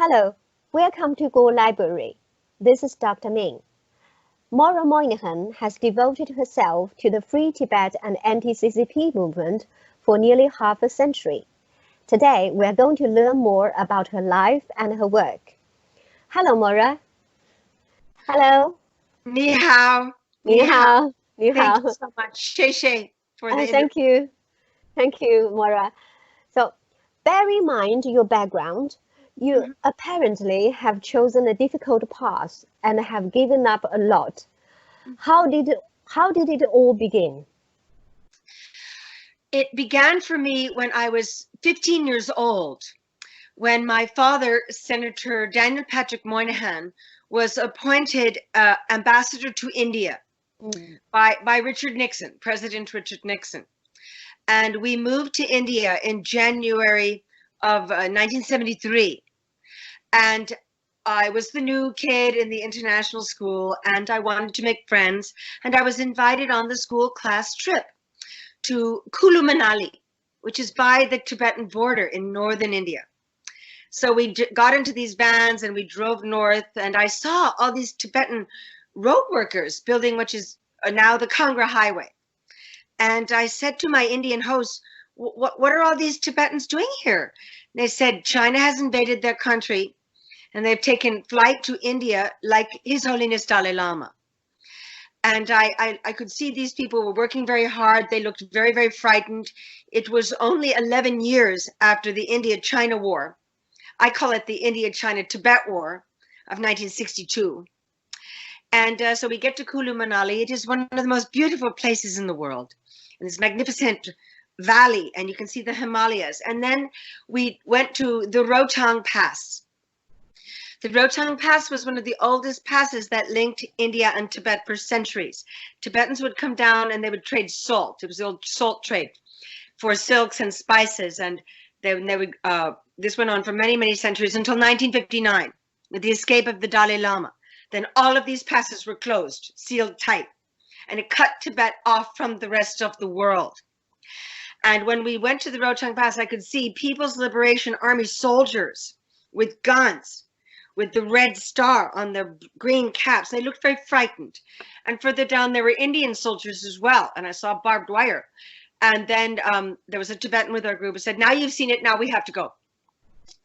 Hello, welcome to Go Library. This is Dr. Ming. Maura Moynihan has devoted herself to the Free Tibet and anti-CCP movement for nearly half a century. Today, we are going to learn more about her life and her work. Hello, Maura. Hello. Ni hao. Ni hao. Ni hao. Thank you so much, Shay, for the Thank you. Thank you, Maura. So, bear in mind your background. You apparently have chosen a difficult path and have given up a lot. How did it all begin? It began for me when I was 15 years old, when my father, Senator Daniel Patrick Moynihan, was appointed ambassador to India by Richard Nixon, President Richard Nixon. And we moved to India in January of 1973. And I was the new kid in the international school, and I wanted to make friends. And I was invited on the school class trip to Kulu Manali, which is by the Tibetan border in northern India. So we got into these vans and we drove north, and I saw all these Tibetan road workers building, which is now the Kangra Highway. And I said to my Indian host, what are all these Tibetans doing here? And they said, China has invaded their country, and they've taken flight to India like His Holiness Dalai Lama. And I could see these people were working very hard. They looked very, very frightened. It was only 11 years after the India-China War. I call it the India-China-Tibet War of 1962. And so we get to Kulu Manali. It is one of the most beautiful places in the world. And this magnificent valley, and you can see the Himalayas. And then we went to the Rotang Pass. The Rotang Pass was one of the oldest passes that linked India and Tibet for centuries. Tibetans would come down and they would trade salt. It was the old salt trade for silks and spices. And this went on for many, many centuries until 1959, with the escape of the Dalai Lama. Then all of these passes were closed, sealed tight, and it cut Tibet off from the rest of the world. And when we went to the Rotang Pass, I could see People's Liberation Army soldiers with guns, with the red star on their green caps. They looked very frightened. And further down, there were Indian soldiers as well. And I saw barbed wire. And then there was a Tibetan with our group who said, now you've seen it, now we have to go.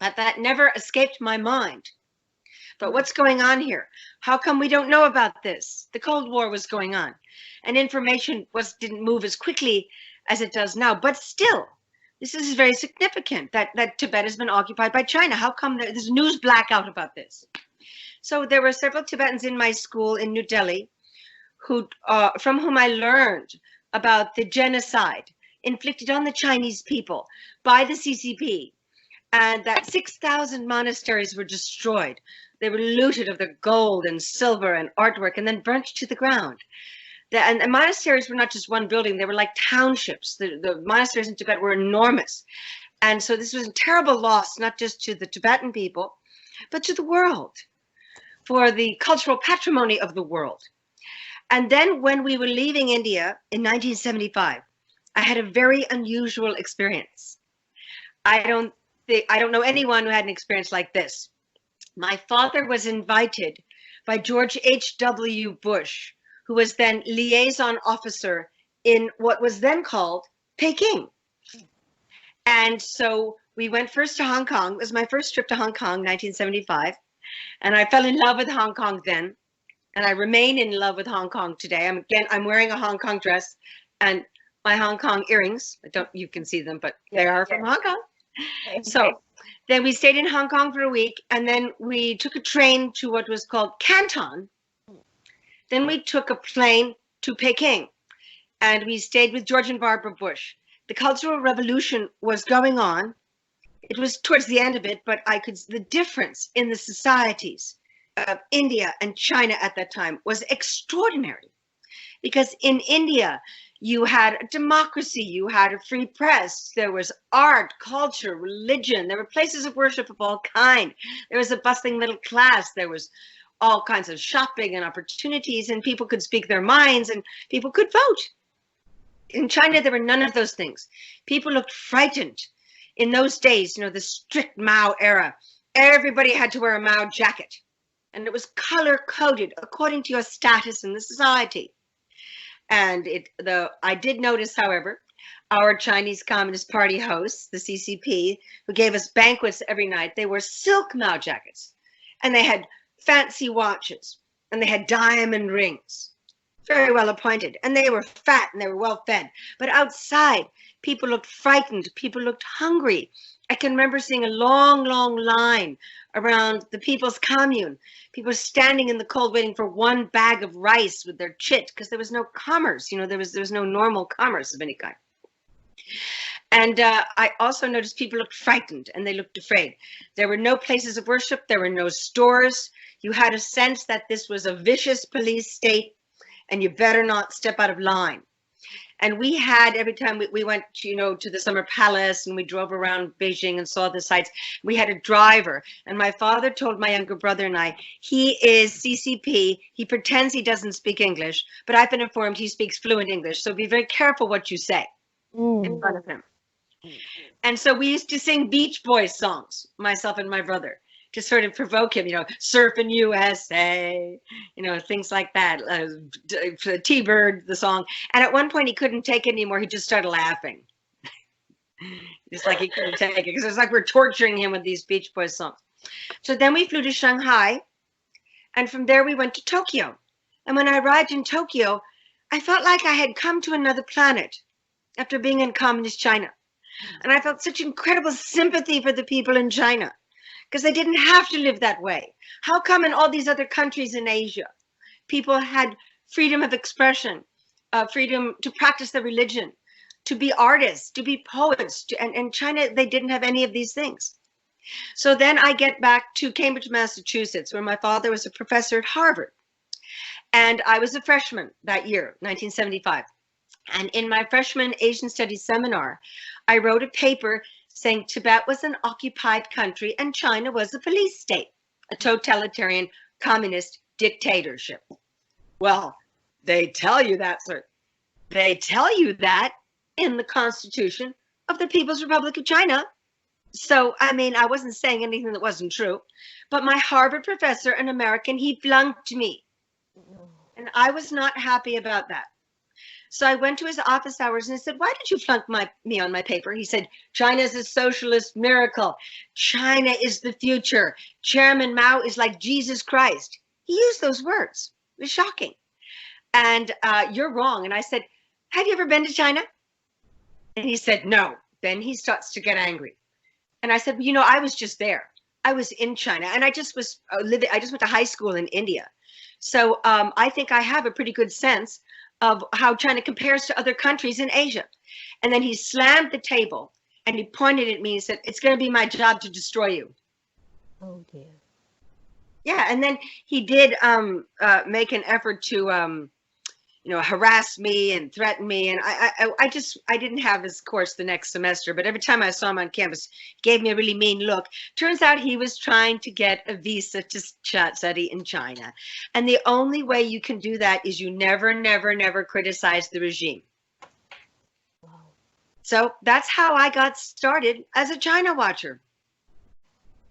But that never escaped my mind. But what's going on here? How come we don't know about this? The Cold War was going on, and information didn't move as quickly as it does now. But still, this is very significant that Tibet has been occupied by China. How come there's news blackout about this? So there were several Tibetans in my school in New Delhi from whom I learned about the genocide inflicted on the Chinese people by the CCP, and that 6,000 monasteries were destroyed. They were looted of their gold and silver and artwork and then burnt to the ground. And monasteries were not just one building, they were like townships. The monasteries in Tibet were enormous. And so this was a terrible loss, not just to the Tibetan people, but to the world, for the cultural patrimony of the world. And then when we were leaving India in 1975, I had a very unusual experience. I don't know anyone who had an experience like this. My father was invited by George H.W. Bush, who was then liaison officer in what was then called Peking. And so we went first to Hong Kong. It was my first trip to Hong Kong, 1975. And I fell in love with Hong Kong then. And I remain in love with Hong Kong today. I'm wearing a Hong Kong dress and my Hong Kong earrings. You can see them, but they are from Hong Kong. Okay. So then we stayed in Hong Kong for a week, and then we took a train to what was called Canton. Then we took a plane to Peking, and we stayed with George and Barbara Bush. The Cultural Revolution was going on. It was towards the end of it, but the difference in the societies of India and China at that time was extraordinary. Because in India, you had a democracy, you had a free press, there was art, culture, religion, there were places of worship of all kind. There was a bustling middle class, there was all kinds of shopping and opportunities, and people could speak their minds and people could vote. In China, there were none of those things. People looked frightened. In those days, the strict Mao era, everybody had to wear a Mao jacket, and it was color-coded according to your status in the society. And I did notice, however, our Chinese Communist Party hosts, the CCP, who gave us banquets every night, they wore silk Mao jackets, and they had fancy watches, and they had diamond rings, very well appointed, and they were fat and they were well fed. But outside, people looked frightened, people looked hungry. I can remember seeing a long, long line around the People's Commune, people standing in the cold waiting for one bag of rice with their chit, because there was no commerce, you know, there was no normal commerce of any kind. And I also noticed people looked frightened and they looked afraid. There were no places of worship, there were no stores. You had a sense that this was a vicious police state and you better not step out of line. And we had, every time we went to, you know, to the Summer Palace and we drove around Beijing and saw the sights, we had a driver. And my father told my younger brother and I, he is CCP. He pretends he doesn't speak English, but I've been informed he speaks fluent English. So be very careful what you say in front of him. And so we used to sing Beach Boys songs, myself and my brother, to sort of provoke him, you know, Surfing USA, you know, things like that. T-Bird, the song. And at one point he couldn't take it anymore. He just started laughing. Just like he couldn't take it, because it's like we're torturing him with these Beach Boys songs. So then we flew to Shanghai, and from there we went to Tokyo. And when I arrived in Tokyo, I felt like I had come to another planet after being in communist China. And I felt such incredible sympathy for the people in China, because they didn't have to live that way. How come in all these other countries in Asia, people had freedom of expression, freedom to practice their religion, to be artists, to be poets, and in China, they didn't have any of these things. So then I get back to Cambridge, Massachusetts, where my father was a professor at Harvard. And I was a freshman that year, 1975. And in my freshman Asian Studies seminar, I wrote a paper saying Tibet was an occupied country and China was a police state, a totalitarian communist dictatorship. Well, they tell you that, sir. They tell you that in the Constitution of the People's Republic of China. So, I mean, I wasn't saying anything that wasn't true, but my Harvard professor, an American, he flunked me. And I was not happy about that. So I went to his office hours and I said, why did you flunk me on my paper? He said, China is a socialist miracle. China is the future. Chairman Mao is like Jesus Christ. He used those words. It was shocking. And you're wrong. And I said, have you ever been to China? And he said, no. Then he starts to get angry. And I said, you know, I was just there. I was in China and I just was living, I just went to high school in India. So I think I have a pretty good sense of how China compares to other countries in Asia. And then he slammed the table and he pointed at me and said, it's going to be my job to destroy you. Oh dear. Yeah, and then he did make an effort to, you know, harass me and threaten me. And I didn't have his course the next semester, but every time I saw him on campus, he gave me a really mean look. Turns out he was trying to get a visa to study in China. And the only way you can do that is you never, never, never criticize the regime. Wow. So that's how I got started as a China watcher.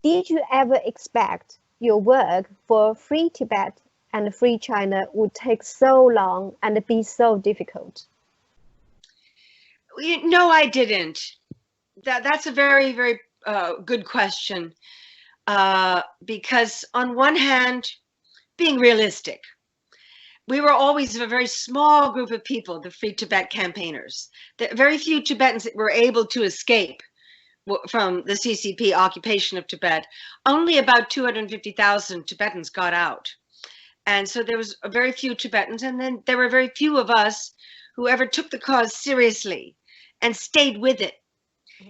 Did you ever expect your work for Free Tibet and Free China would take so long and be so difficult? No, I didn't. That's a very, very good question. Because on one hand, being realistic, we were always a very small group of people, the Free Tibet campaigners. Very few Tibetans were able to escape from the CCP occupation of Tibet. Only about 250,000 Tibetans got out. And so there was very few Tibetans, and then there were very few of us who ever took the cause seriously and stayed with it.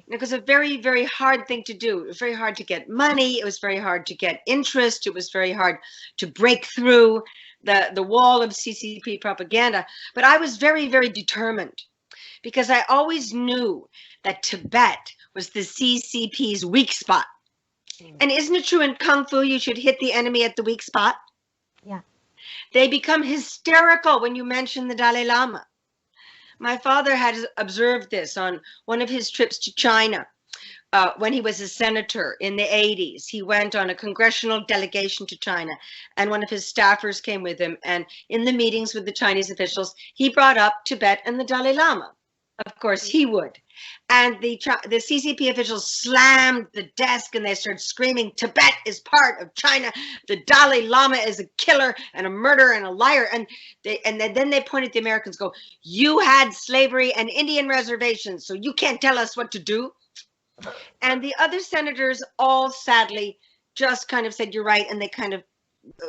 It was a very, very hard thing to do. It was very hard to get money. It was very hard to get interest. It was very hard to break through the wall of CCP propaganda. But I was very, very determined, because I always knew that Tibet was the CCP's weak spot. And isn't it true in Kung Fu, you should hit the enemy at the weak spot? Yeah. They become hysterical when you mention the Dalai Lama. My father had observed this on one of his trips to China. when he was a senator in the 80s, he went on a congressional delegation to China, and one of his staffers came with him. And in the meetings with the Chinese officials, he brought up Tibet and the Dalai Lama. Of course, he would. And the CCP officials slammed the desk and they started screaming, Tibet is part of China. The Dalai Lama is a killer and a murderer and a liar. And then they pointed at the Americans, go, you had slavery and Indian reservations, so you can't tell us what to do. And the other senators all sadly just kind of said, you're right. And they kind of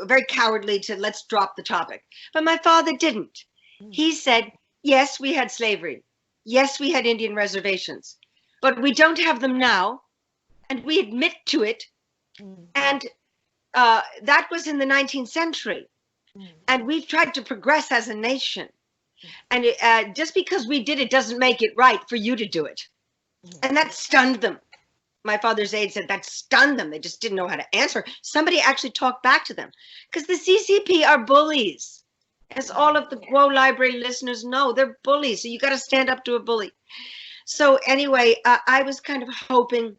very cowardly said, let's drop the topic. But my father didn't. He said, yes, we had slavery. Yes, we had Indian reservations, but we don't have them now, and we admit to it. And that was in the 19th century, and we've tried to progress as a nation. And just because we did it doesn't make it right for you to do it. And that stunned them. My father's aide said that stunned them. They just didn't know how to answer. Somebody actually talked back to them, because the CCP are bullies. As all of the Guo Library listeners know, they're bullies. So you got to stand up to a bully. So anyway, I was kind of hoping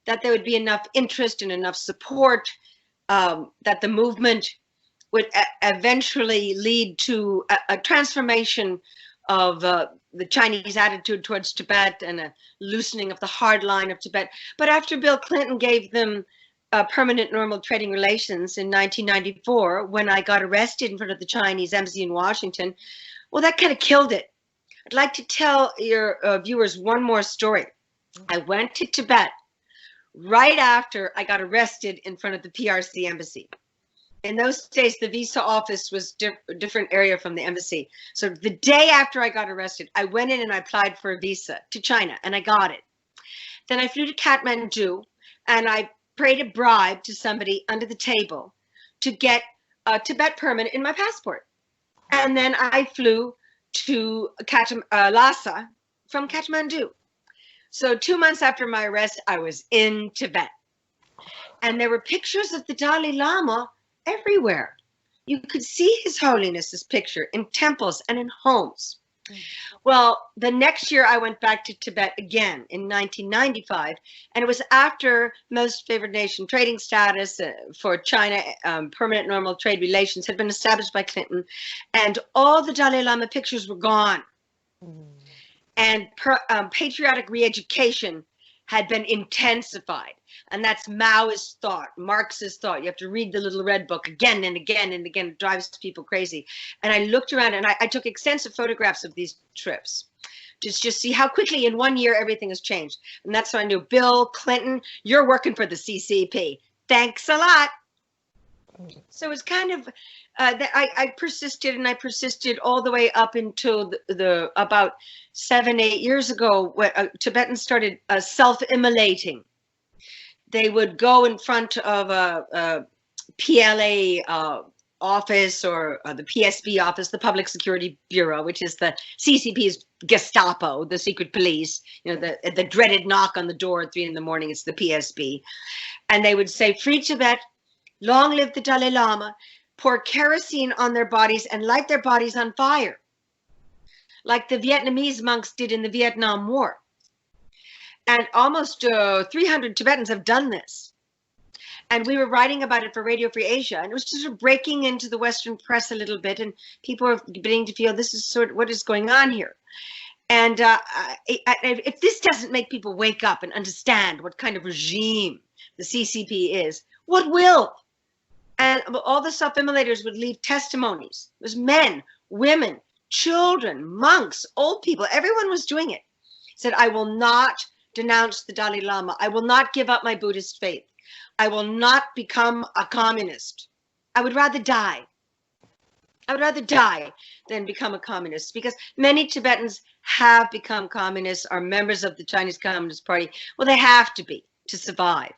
that there would be enough interest and enough support, that the movement would eventually lead to a transformation of the Chinese attitude towards Tibet and a loosening of the hard line of Tibet. But after Bill Clinton gave them permanent normal trading relations in 1994, when I got arrested in front of the Chinese embassy in Washington, well, that kind of killed it. I'd like to tell your viewers one more story. I went to Tibet right after I got arrested in front of the PRC embassy. In those days, the visa office was a different area from the embassy. So the day after I got arrested, I went in and I applied for a visa to China, and I got it. Then I flew to Kathmandu, and I paid a bribe to somebody under the table to get a Tibet permit in my passport. And then I flew to Lhasa from Kathmandu. So 2 months after my arrest, I was in Tibet. And there were pictures of the Dalai Lama everywhere. You could see His Holiness's picture in temples and in homes. Well, the next year I went back to Tibet again in 1995, and it was after most favored nation trading status for China, permanent normal trade relations had been established by Clinton, and all the Dalai Lama pictures were gone. And patriotic re-education had been intensified. And that's Maoist thought, Marxist thought. You have to read the little red book again and again and again. It drives people crazy. And I looked around and I took extensive photographs of these trips to just see how quickly in 1 year everything has changed. And that's when I knew, Bill Clinton, you're working for the CCP. Thanks a lot. So it was kind of, I persisted and I persisted all the way up until the about 7-8 years ago, when Tibetans started self-immolating. They would go in front of a PLA office or the PSB office, the Public Security Bureau, which is the CCP's Gestapo, the secret police, you know, the dreaded knock on the door at 3 in the morning, it's the PSB. And they would say, free Tibet, long live the Dalai Lama, pour kerosene on their bodies and light their bodies on fire, like the Vietnamese monks did in the Vietnam War. And almost 300 Tibetans have done this. And we were writing about it for Radio Free Asia, and it was just sort of breaking into the Western press a little bit, and people were beginning to feel this is sort of what is going on here. And if this doesn't make people wake up and understand what kind of regime the CCP is, what will? And all the self-immolators would leave testimonies. It was men, women, children, monks, old people. Everyone was doing it. Said, I will not denounce the Dalai Lama. I will not give up my Buddhist faith. I will not become a communist. I would rather die. I would rather die than become a communist, because many Tibetans have become communists, are members of the Chinese Communist Party. Well, they have to be to survive.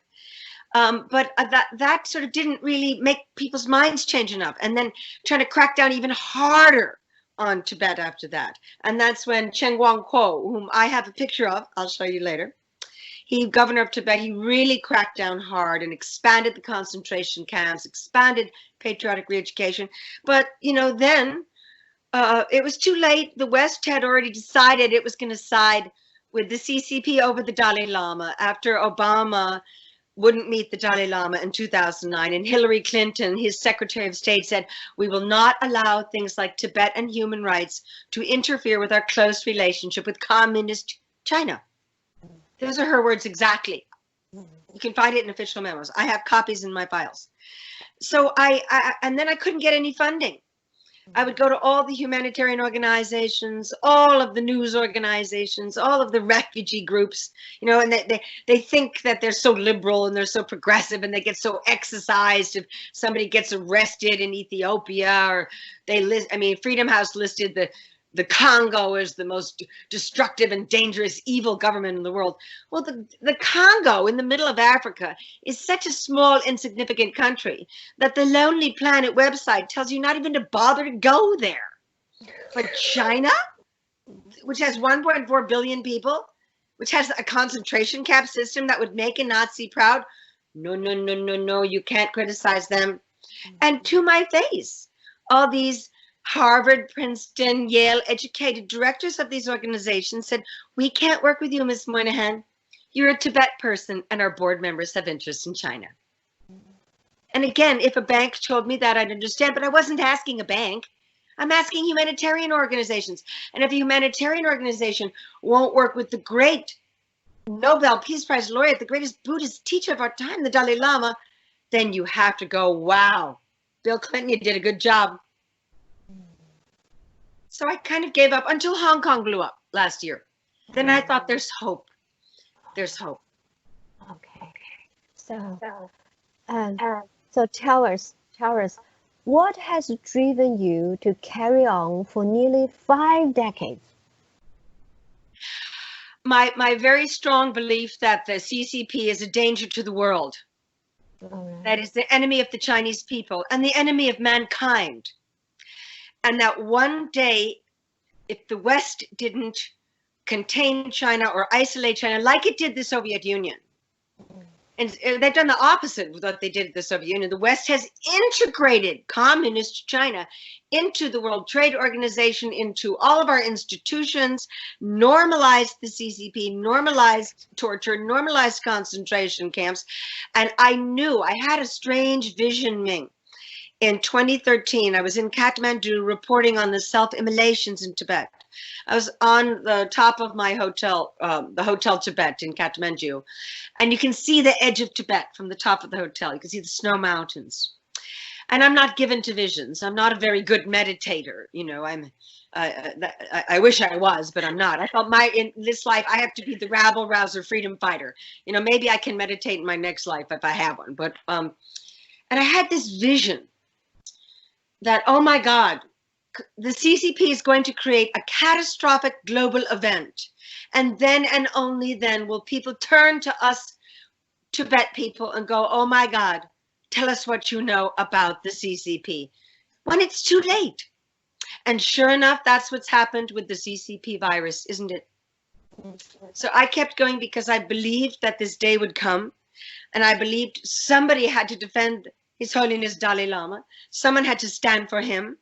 But that sort of didn't really make people's minds change enough. And then trying to crack down even harder on Tibet after that. And that's when Chen Guangquo, whom I have a picture of, I'll show you later, he, governor of Tibet, he really cracked down hard and expanded the concentration camps, expanded patriotic re-education. But, you know, then it was too late. The West had already decided it was going to side with the CCP over the Dalai Lama after Obama wouldn't meet the Dalai Lama in 2009, and Hillary Clinton, his Secretary of State, said, "We will not allow things like Tibet and human rights to interfere with our close relationship with communist China." Those are her words exactly. You can find it in official memos. I have copies in my files. So and then I couldn't get any funding. I would go to all the humanitarian organizations, all of the news organizations, all of the refugee groups, you know, and they think that they're so liberal and they're so progressive and they get so exercised if somebody gets arrested in Ethiopia, or Freedom House listed the Congo as the most destructive and dangerous evil government in the world. Well, the Congo in the middle of Africa is such a small, insignificant country that the Lonely Planet website tells you not even to bother to go there. But China, which has 1.4 billion people, which has a concentration camp system that would make a Nazi proud, no, you can't criticize them. And to my face, all these Harvard, Princeton, Yale educated directors of these organizations said, "We can't work with you, Ms. Moynihan. You're a Tibet person and our board members have interest in China." And again, if a bank told me that, I'd understand, but I wasn't asking a bank. I'm asking humanitarian organizations. And if a humanitarian organization won't work with the great Nobel Peace Prize laureate, the greatest Buddhist teacher of our time, the Dalai Lama, then you have to go, "Wow, Bill Clinton, you did a good job." So I kind of gave up until Hong Kong blew up last year. Then I thought, there's hope. There's hope. Okay. So tell us, what has driven you to carry on for nearly 5 decades? My very strong belief that the CCP is a danger to the world. Right. That is the enemy of the Chinese people and the enemy of mankind. And that one day, if the West didn't contain China or isolate China like it did the Soviet Union, and they've done the opposite of what they did at the Soviet Union, the West has integrated communist China into the World Trade Organization, into all of our institutions, normalized the CCP, normalized torture, normalized concentration camps. And I knew, I had a strange vision, Ming. In 2013, I was in Kathmandu reporting on the self-immolations in Tibet. I was on the top of my hotel, the Hotel Tibet in Kathmandu, and you can see the edge of Tibet from the top of the hotel. You can see the snow mountains. And I'm not given to visions. I'm not a very good meditator. You know, I wish I was, but I'm not. I thought in this life, I have to be the rabble rouser freedom fighter. You know, maybe I can meditate in my next life if I have one. But, and I had this vision that, oh my God, the CCP is going to create a catastrophic global event. And then and only then will people turn to us Tibet people and go, "Oh my God, tell us what you know about the CCP," when it's too late. And sure enough, that's what's happened with the CCP virus, isn't it? So I kept going because I believed that this day would come. And I believed somebody had to defend His Holiness Dalai Lama. Someone had to stand for him.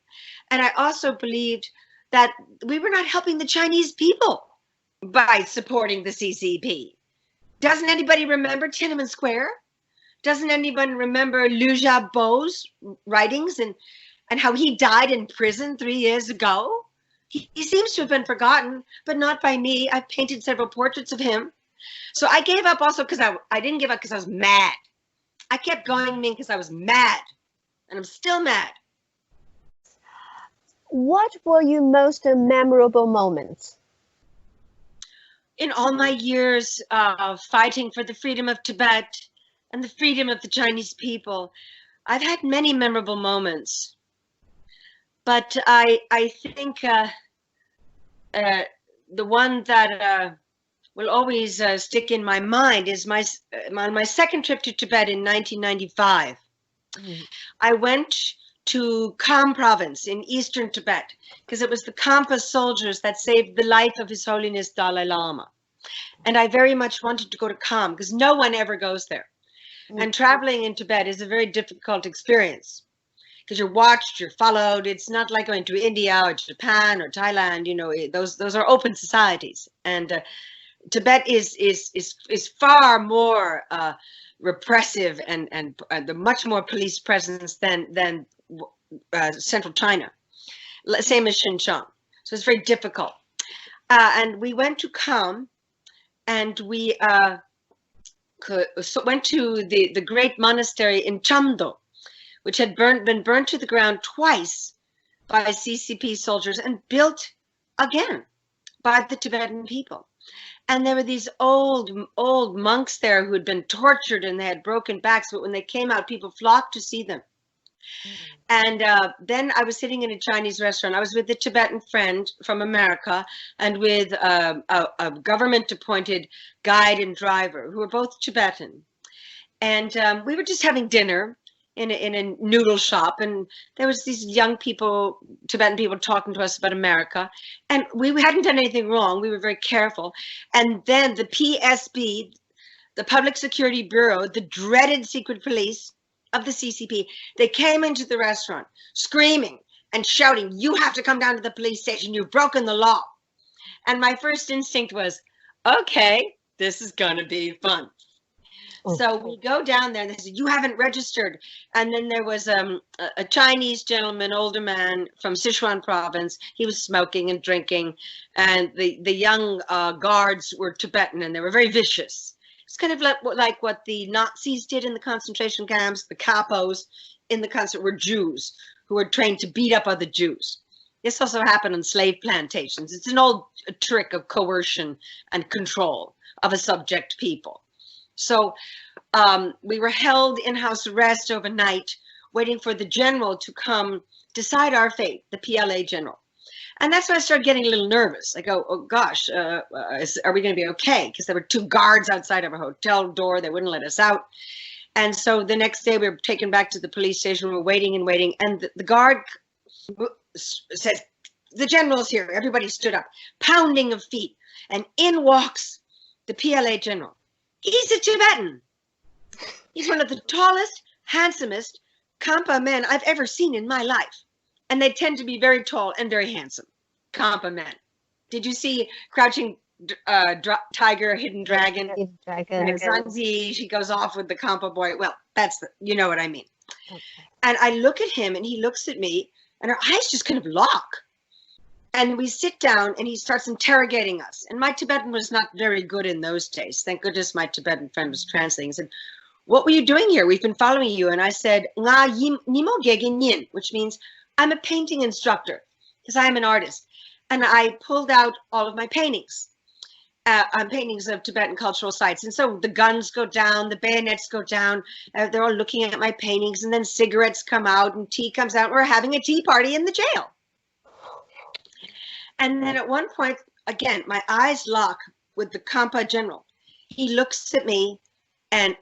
And I also believed that we were not helping the Chinese people by supporting the CCP. Doesn't anybody remember Tiananmen Square? Doesn't anybody remember Liu Xiaobo's writings and how he died in prison 3 years ago? He seems to have been forgotten, but not by me. I've painted several portraits of him. So I gave up also because I didn't give up because I was mad. I kept going, Ming, because I was mad, and I'm still mad. What were your most memorable moments? In all my years of fighting for the freedom of Tibet and the freedom of the Chinese people, I've had many memorable moments. But I think the one that will always stick in my mind is my second trip to Tibet in 1995. I went to Kham province in eastern Tibet because it was the Khampa soldiers that saved the life of His Holiness Dalai Lama. And I very much wanted to go to Kham because no one ever goes there. And traveling in Tibet is a very difficult experience because you're watched, you're followed. It's not like going to India or Japan or Thailand. You know, those are open societies. And Tibet is far more repressive and the much more police presence than central China, same as Xinjiang. So it's very difficult. And we went to Kham, and we went to the great monastery in Chamdo, which had been burnt to the ground twice by CCP soldiers and built again by the Tibetan people. And there were these old monks there who had been tortured and they had broken backs, but when they came out, people flocked to see them. And then I was sitting in a Chinese restaurant. I was with a Tibetan friend from America and with a government-appointed guide and driver who were both Tibetan. And we were just having dinner in a noodle shop, and there was these young people, Tibetan people, talking to us about America, and we hadn't done anything wrong. We were very careful. And then the PSB, the Public Security Bureau, the dreaded secret police of the CCP, they came into the restaurant screaming and shouting, "You have to come down to the police station, you've broken the law." And my first instinct was, okay, this is gonna be fun. So we go down there and they said, "You haven't registered." And then there was a Chinese gentleman, older man from Sichuan province. He was smoking and drinking. And the young guards were Tibetan and they were very vicious. It's kind of like what the Nazis did in the concentration camps. The capos in the concentration were Jews who were trained to beat up other Jews. This also happened on slave plantations. It's an old trick of coercion and control of a subject people. So we were held in house arrest overnight, waiting for the general to come decide our fate, the PLA general. And that's when I started getting a little nervous. I go, oh gosh, are we going to be okay? Because there were 2 guards outside of our hotel door. They wouldn't let us out. And so the next day we were taken back to the police station. We were waiting and waiting. And the guard said, "The general's here." Everybody stood up, pounding of feet. And in walks the PLA general. He's a Tibetan. He's one of the tallest, handsomest Khampa men I've ever seen in my life. And they tend to be very tall and very handsome, Khampa men. Did you see Crouching Tiger, Hidden Dragon? Hidden Dragon. Zanzi, she goes off with the Khampa boy. Well, that's you know what I mean. Okay. And I look at him and he looks at me and our eyes just kind of lock. And we sit down and he starts interrogating us. And my Tibetan was not very good in those days. Thank goodness my Tibetan friend was translating. He said, "What were you doing here? We've been following you." And I said, "Nga nimo gege nyin," which means I'm a painting instructor because I am an artist. And I pulled out all of my paintings. Paintings of Tibetan cultural sites. And so the guns go down, the bayonets go down. They're all looking at my paintings, and then cigarettes come out and tea comes out. We're having a tea party in the jail. And then at one point, again, my eyes lock with the Khampa general. He looks at me and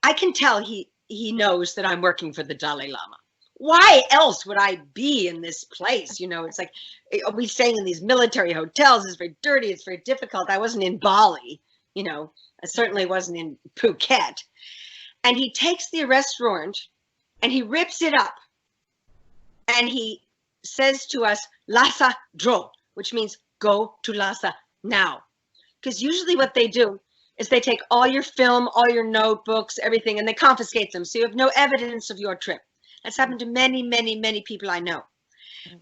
I can tell he knows that I'm working for the Dalai Lama. Why else would I be in this place? You know, it's like we staying in these military hotels. It's very dirty. It's very difficult. I wasn't in Bali, you know, I certainly wasn't in Phuket. And he takes the arrest warrant and he rips it up and he says to us, "Lhasa dro," which means go to Lhasa now. Because usually what they do is they take all your film, all your notebooks, everything, and they confiscate them. So you have no evidence of your trip. That's happened to many, many, many people I know.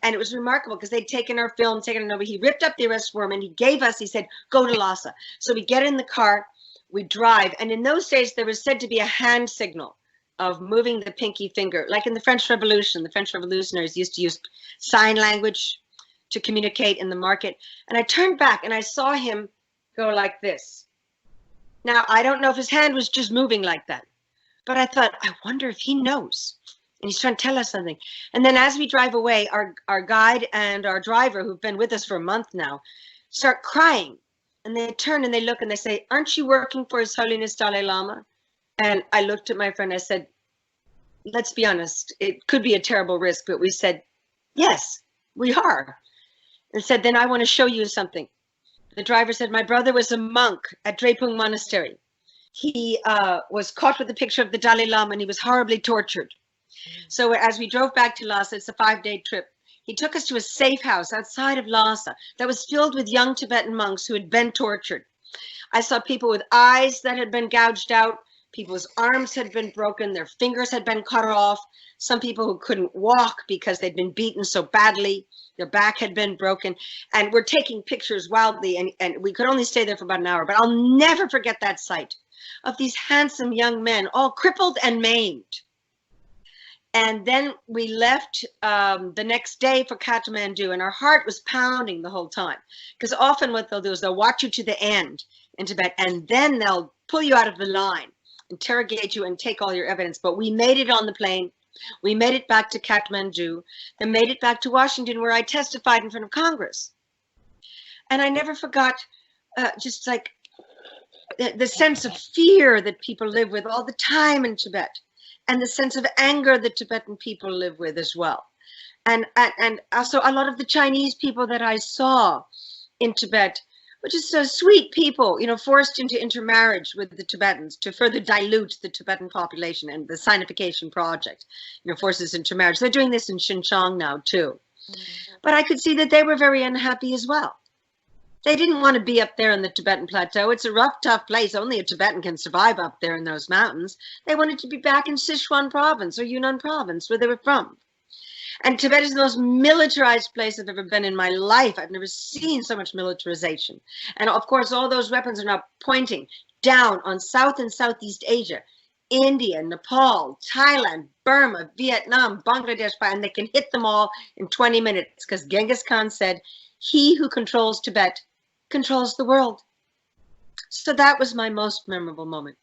And it was remarkable because they'd taken our film, taken it over. He ripped up the arrest warrant and he gave us, he said, "Go to Lhasa." So we get in the car, we drive. And in those days, there was said to be a hand signal of moving the pinky finger. Like in the French Revolution, the French revolutionaries used to use sign language to communicate in the market. And I turned back and I saw him go like this. Now, I don't know if his hand was just moving like that, but I thought, I wonder if he knows. And he's trying to tell us something. And then as we drive away, our guide and our driver, who've been with us for a month now, start crying. And they turn and they look and they say, "Aren't you working for His Holiness Dalai Lama?" And I looked at my friend, I said, "Let's be honest, it could be a terrible risk," but we said, "Yes, we are." And said, "Then I want to show you something." The driver said, "My brother was a monk at Drepung Monastery. He was caught with a picture of the Dalai Lama and he was horribly tortured." So as we drove back to Lhasa, it's a 5-day trip, he took us to a safe house outside of Lhasa that was filled with young Tibetan monks who had been tortured. I saw people with eyes that had been gouged out. People's arms had been broken. Their fingers had been cut off. Some people who couldn't walk because they'd been beaten so badly. Their back had been broken. And we're taking pictures wildly. And we could only stay there for about an hour. But I'll never forget that sight of these handsome young men, all crippled and maimed. And then we left the next day for Kathmandu, and our heart was pounding the whole time. Because often what they'll do is they'll watch you to the end in Tibet, and then they'll pull you out of the line, interrogate you, and take all your evidence. But we made it on the plane. We made it back to Kathmandu, then made it back to Washington, where I testified in front of Congress. And I never forgot just like the sense of fear that people live with all the time in Tibet. And the sense of anger that Tibetan people live with as well. And also a lot of the Chinese people that I saw in Tibet, which is so sweet people, you know, forced into intermarriage with the Tibetans to further dilute the Tibetan population, and the Sinification Project, you know, forces intermarriage. They're doing this in Xinjiang now too. But I could see that they were very unhappy as well. They didn't want to be up there in the Tibetan Plateau. It's a rough, tough place. Only a Tibetan can survive up there in those mountains. They wanted to be back in Sichuan province or Yunnan province, where they were from. And Tibet is the most militarized place I've ever been in my life. I've never seen so much militarization. And of course, all those weapons are now pointing down on South and Southeast Asia, India, Nepal, Thailand, Burma, Vietnam, Bangladesh, and they can hit them all in 20 minutes because Genghis Khan said, "He who controls Tibet controls the world." So that was my most memorable moment.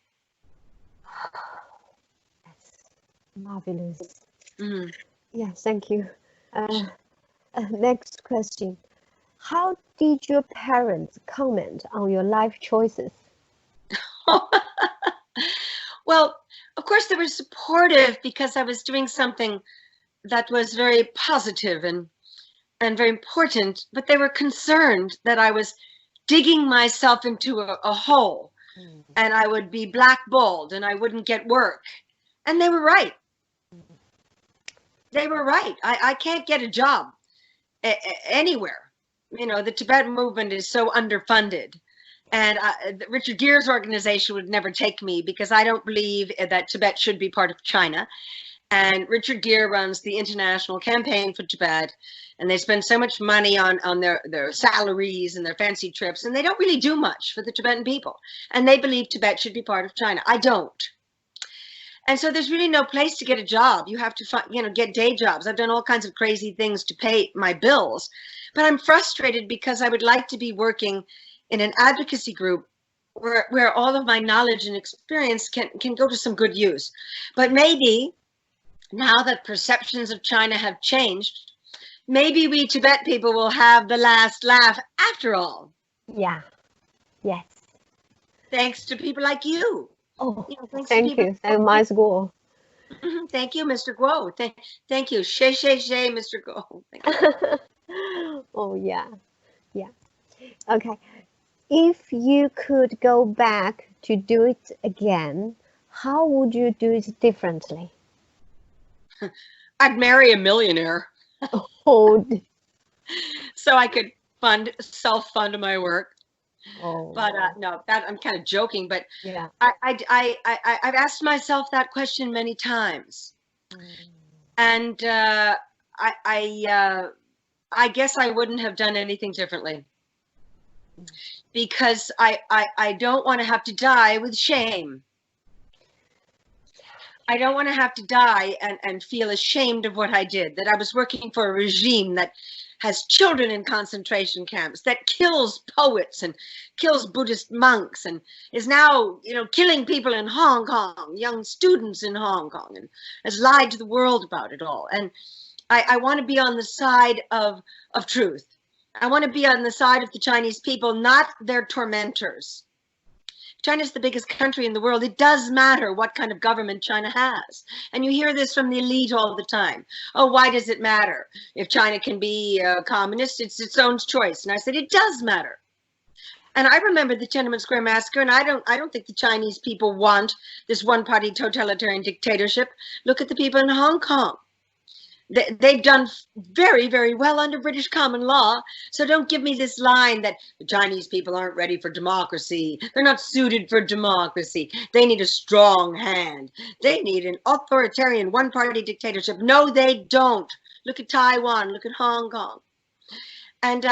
That's marvelous. Mm-hmm. Yeah, thank you. Next question. How did your parents comment on your life choices? Well, of course they were supportive because I was doing something that was very positive and very important, but they were concerned that I was digging myself into a hole, and I would be blackballed and I wouldn't get work. And they were right. They were right. I can't get a job anywhere. You know, the Tibetan movement is so underfunded. And Richard Gere's organization would never take me because I don't believe that Tibet should be part of China. And Richard Gere runs the international campaign for Tibet, and they spend so much money on their salaries and their fancy trips, and they don't really do much for the Tibetan people. And they believe Tibet should be part of China. I don't. And so there's really no place to get a job. You have to find, you know, get day jobs. I've done all kinds of crazy things to pay my bills, but I'm frustrated because I would like to be working in an advocacy group where all of my knowledge and experience can go to some good use. But maybe now that perceptions of China have changed, maybe we Tibet people will have the last laugh after all. Yeah. Yes. Thanks to people like you. Oh, You know, thank you. And my school. Thank you, Mr. Guo. Thank you. She, Mr. Guo. Oh, yeah. Yeah. Okay. If you could go back to do it again, how would you do it differently? I'd marry a millionaire. Oh. So I could self-fund my work. Oh. But no, that I'm kind of joking. But yeah, I've asked myself that question many times, and I guess I wouldn't have done anything differently, because I don't want to have to die with shame. I don't want to have to die and feel ashamed of what I did, that I was working for a regime that has children in concentration camps, that kills poets and kills Buddhist monks, and is now, you know, killing people in Hong Kong, young students in Hong Kong, and has lied to the world about it all. And I want to be on the side of truth. I want to be on the side of the Chinese people, not their tormentors. China's the biggest country in the world. It does matter what kind of government China has. And you hear this from the elite all the time. Oh, why does it matter? If China can be communist, it's its own choice. And I said, it does matter. And I remember the Tiananmen Square massacre, and I don't think the Chinese people want this one-party totalitarian dictatorship. Look at the people in Hong Kong. They've done very, very well under British common law. So don't give me this line that the Chinese people aren't ready for democracy. They're not suited for democracy. They need a strong hand. They need an authoritarian one-party dictatorship. No, they don't. Look at Taiwan. Look at Hong Kong. And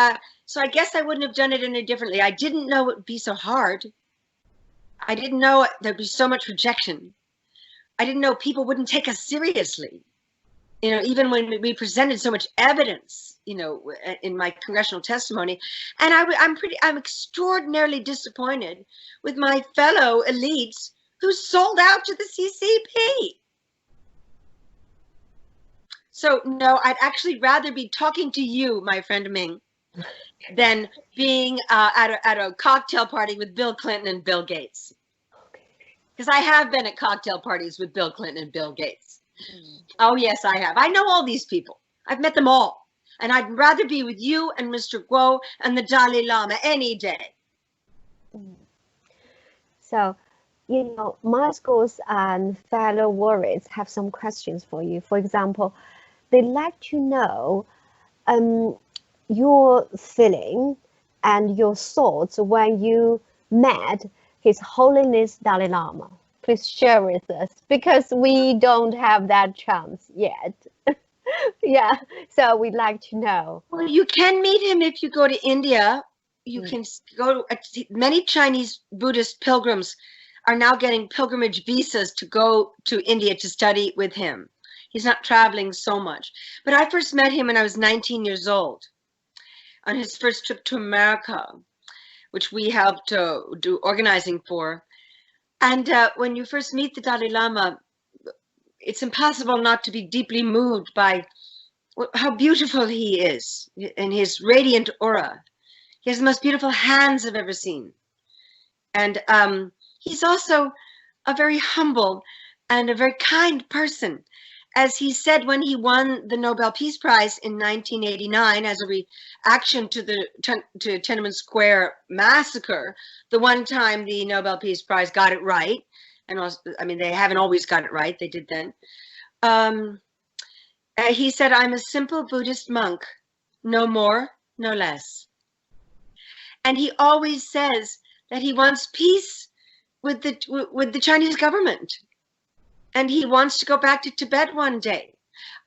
so I guess I wouldn't have done it any differently. I didn't know it would be so hard. I didn't know there'd be so much rejection. I didn't know people wouldn't take us seriously. You know, even when we presented so much evidence, you know, in my congressional testimony, and I'm extraordinarily disappointed with my fellow elites who sold out to the CCP. So no, I'd actually rather be talking to you, my friend Ming, than being at a cocktail party with Bill Clinton and Bill Gates. Because I have been at cocktail parties with Bill Clinton and Bill Gates. Oh, yes, I have. I know all these people. I've met them all. And I'd rather be with you and Mr. Guo and the Dalai Lama any day. So, you know, my schools and fellow warriors have some questions for you. For example, they'd like to know your feeling and your thoughts when you met His Holiness Dalai Lama. Please share with us, because we don't have that chance yet. Yeah, so we'd like to know. Well, you can meet him if you go to India. You can go to many Chinese Buddhist pilgrims are now getting pilgrimage visas to go to India to study with him. He's not traveling so much. But I first met him when I was 19 years old on his first trip to America, which we helped do organizing for. And when you first meet the Dalai Lama, it's impossible not to be deeply moved by how beautiful he is and his radiant aura. He has the most beautiful hands I've ever seen. And he's also a very humble and a very kind person. As he said when he won the Nobel Peace Prize in 1989 as a reaction to the Tiananmen Square massacre, the one time the Nobel Peace Prize got it right, and also, I mean, they haven't always got it right, they did then. He said, "I'm a simple Buddhist monk, no more, no less." And he always says that he wants peace with the Chinese government. And he wants to go back to Tibet one day.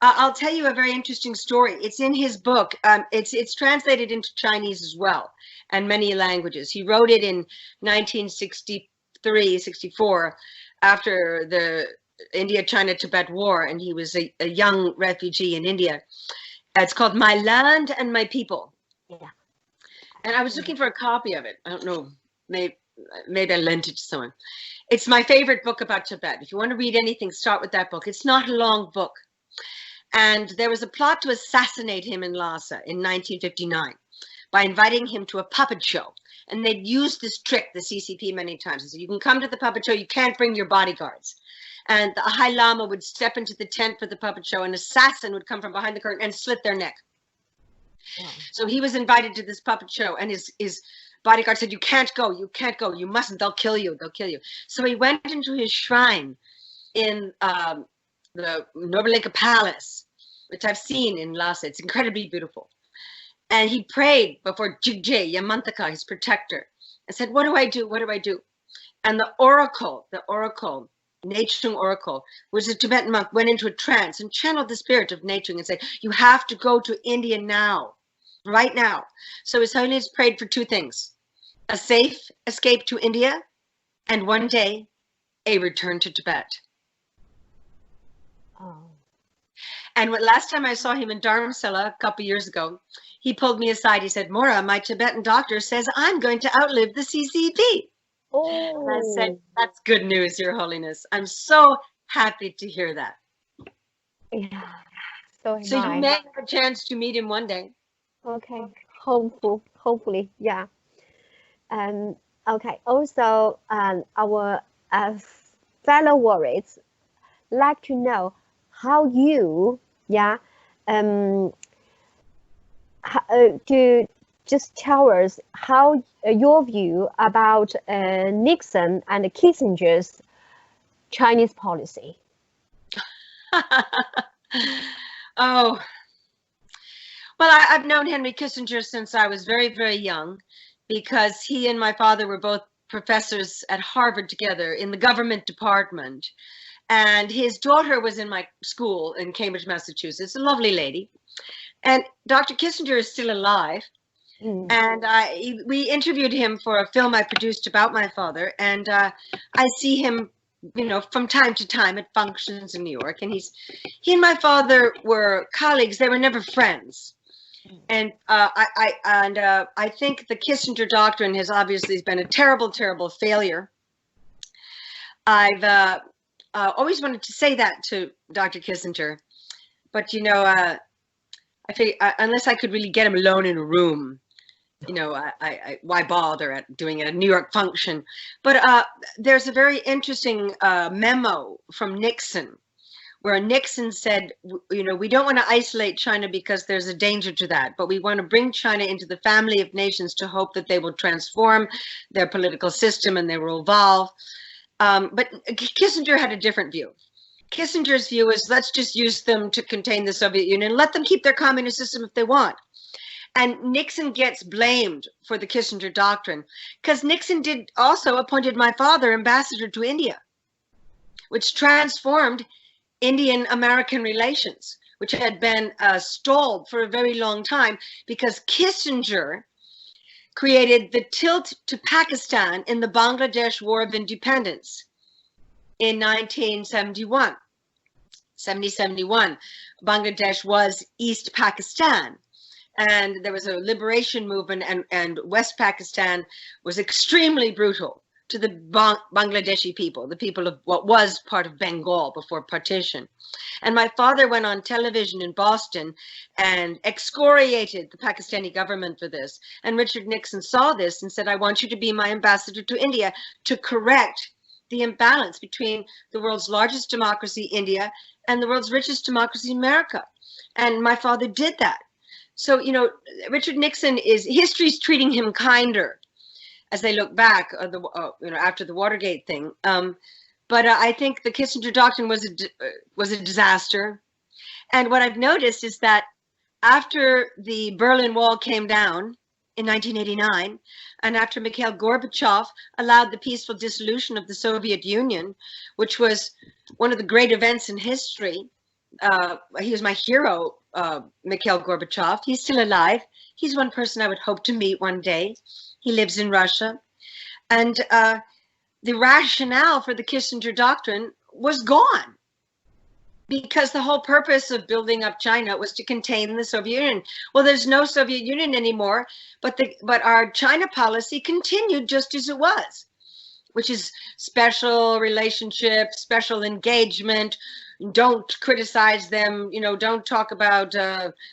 I'll tell you a very interesting story. It's in his book. It's translated into Chinese as well, and many languages. He wrote it in 1963, 64, after the India-China-Tibet War, and he was a young refugee in India. It's called My Land and My People. Yeah. And I was looking for a copy of it. I don't know, maybe I lent it to someone. It's my favorite book about Tibet. If you want to read anything, start with that book. It's not a long book. And there was a plot to assassinate him in Lhasa in 1959 by inviting him to a puppet show. And they'd used this trick, the CCP, many times. They said, you can come to the puppet show, you can't bring your bodyguards. And the High Lama would step into the tent for the puppet show, and an assassin would come from behind the curtain and slit their neck. Wow. So he was invited to this puppet show, and his bodyguard said, you can't go, you mustn't, they'll kill you. So he went into his shrine in the Nobulinka Palace, which I've seen in Lhasa. It's incredibly beautiful. And he prayed before Jigje Yamantaka, his protector, and said, what do I do? What do I do? And the oracle, Nechung oracle, which is a Tibetan monk, went into a trance and channeled the spirit of Nechung and said, you have to go to India now, right now. So His Holiness prayed for two things: a safe escape to India, and one day, a return to Tibet. Oh. And last time I saw him in Dharamsala a couple years ago, he pulled me aside. He said, Maura, my Tibetan doctor says I'm going to outlive the CCP. Oh. And I said, that's good news, Your Holiness. I'm so happy to hear that. Yeah. So you may have a chance to meet him one day. Okay. Hopefully, yeah. Okay. Also, our fellow warriors like to know how you, to just tell us how your view about Nixon and Kissinger's Chinese policy. Oh, well, I've known Henry Kissinger since I was very, very young, because he and my father were both professors at Harvard together in the government department. And his daughter was in my school in Cambridge, Massachusetts, a lovely lady. And Dr. Kissinger is still alive. And we interviewed him for a film I produced about my father. And I see him, you know, from time to time at functions in New York. And he and my father were colleagues. They were never friends. And I think the Kissinger doctrine has obviously been a terrible, terrible failure. I've always wanted to say that to Dr. Kissinger, but you know, I feel unless I could really get him alone in a room, you know, why bother at doing it at a New York function? But there's a very interesting memo from Nixon, where Nixon said, you know, we don't want to isolate China because there's a danger to that, but we want to bring China into the family of nations to hope that they will transform their political system and they will evolve. But Kissinger had a different view. Kissinger's view is, let's just use them to contain the Soviet Union, let them keep their communist system if they want. And Nixon gets blamed for the Kissinger doctrine because Nixon did also appointed my father ambassador to India, which transformed Indian-American relations, which had been stalled for a very long time because Kissinger created the tilt to Pakistan in the Bangladesh War of Independence in 1971. 70-71, Bangladesh was East Pakistan. And there was a liberation movement, and West Pakistan was extremely brutal to the Bangladeshi people, the people of what was part of Bengal before partition. And my father went on television in Boston and excoriated the Pakistani government for this. And Richard Nixon saw this and said, I want you to be my ambassador to India to correct the imbalance between the world's largest democracy, India, and the world's richest democracy, America. And my father did that. So, you know, Richard Nixon history's treating him kinder as they look back, you know, after the Watergate thing. But I think the Kissinger doctrine was a disaster. And what I've noticed is that after the Berlin Wall came down in 1989, and after Mikhail Gorbachev allowed the peaceful dissolution of the Soviet Union, which was one of the great events in history, he was my hero, Mikhail Gorbachev. He's still alive. He's one person I would hope to meet one day. He lives in Russia. And the rationale for the Kissinger doctrine was gone, because the whole purpose of building up China was to contain the Soviet Union. Well, there's no Soviet Union anymore, but our China policy continued just as it was, which is special relationship, special engagement. Don't criticize them, you know, don't talk about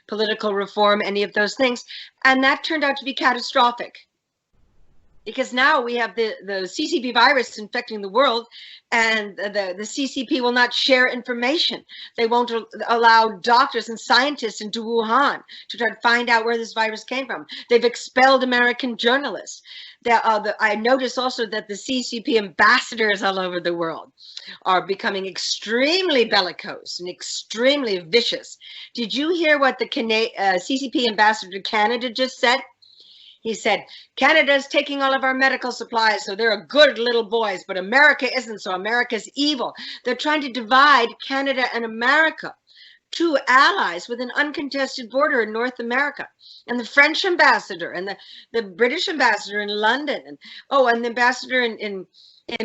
political reform, any of those things. And that turned out to be catastrophic, because now we have the CCP virus infecting the world, and the CCP will not share information. They won't allow doctors and scientists into Wuhan to try to find out where this virus came from. They've expelled American journalists. I notice also that the CCP ambassadors all over the world are becoming extremely bellicose and extremely vicious. Did you hear what the CCP ambassador to Canada just said? He said, Canada's taking all of our medical supplies, so they're good little boys, but America isn't, so America's evil. They're trying to divide Canada and America, two allies with an uncontested border in North America. And the French ambassador and the British ambassador in London, and the ambassador in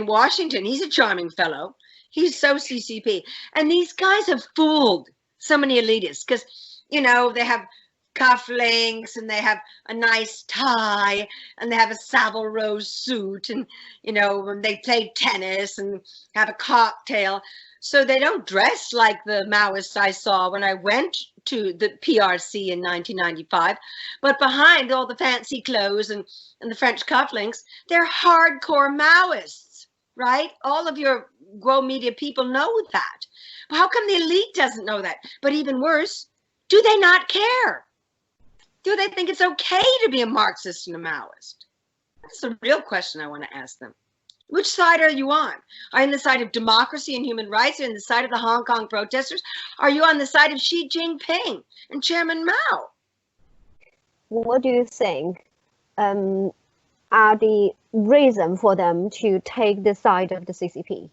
Washington, he's a charming fellow. He's so CCP. And these guys have fooled so many elitists because, you know, they have cufflinks and they have a nice tie and they have a Savile Row suit, and, you know, when they play tennis and have a cocktail. So they don't dress like the Maoists I saw when I went to the PRC in 1995, but behind all the fancy clothes and the French cufflinks, they're hardcore Maoists, right? All of your Guo media people know that. But how come the elite doesn't know that? But even worse, do they not care? Do they think it's okay to be a Marxist and a Maoist? That's the real question I want to ask them. Which side are you on? Are you on the side of democracy and human rights? Are you on the side of the Hong Kong protesters? Are you on the side of Xi Jinping and Chairman Mao? What do you think are the reason for them to take the side of the CCP?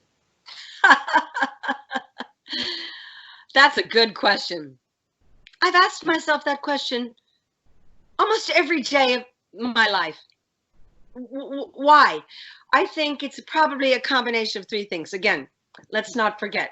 That's a good question. I've asked myself that question almost every day of my life. Why? I think it's probably a combination of three things. Again, let's not forget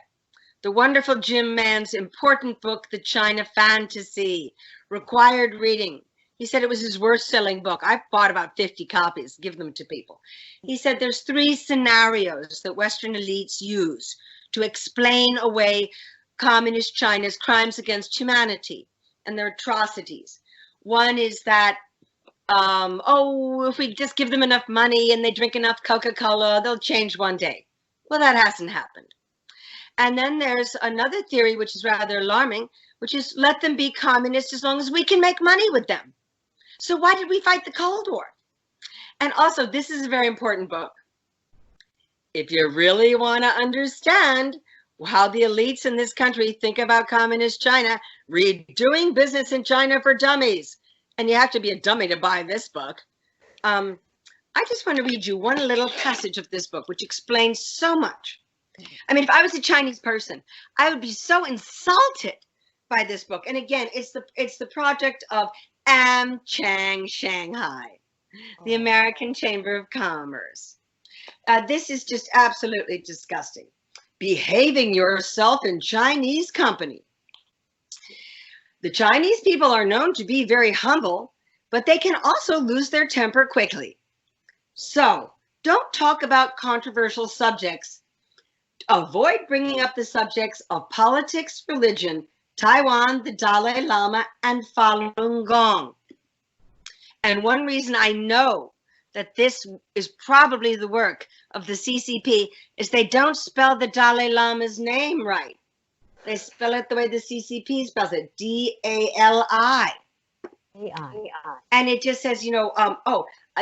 the wonderful Jim Mann's important book, The China Fantasy, required reading. He said it was his worst-selling book. I've bought about 50 copies, give them to people. He said there's three scenarios that Western elites use to explain away communist China's crimes against humanity and their atrocities. One is that if we just give them enough money and they drink enough Coca-Cola, they'll change one day. Well, that hasn't happened. And then there's another theory, which is rather alarming, which is let them be communists as long as we can make money with them. So why did we fight the Cold War? And also, this is a very important book. If you really want to understand how the elites in this country think about communist China, read Doing Business in China for Dummies. And you have to be a dummy to buy this book. I just want to read you one little passage of this book, which explains so much. I mean, if I was a Chinese person, I would be so insulted by this book. And again, it's the project of Chang Shanghai, the American Chamber of Commerce. This is just absolutely disgusting. Behaving yourself in Chinese company. The Chinese people are known to be very humble, but they can also lose their temper quickly. So don't talk about controversial subjects. Avoid bringing up the subjects of politics, religion, Taiwan, the Dalai Lama, and Falun Gong. And one reason I know that this is probably the work of the CCP is they don't spell the Dalai Lama's name right. They spell it the way the CCP spells it, D-A-L-I. And it just says,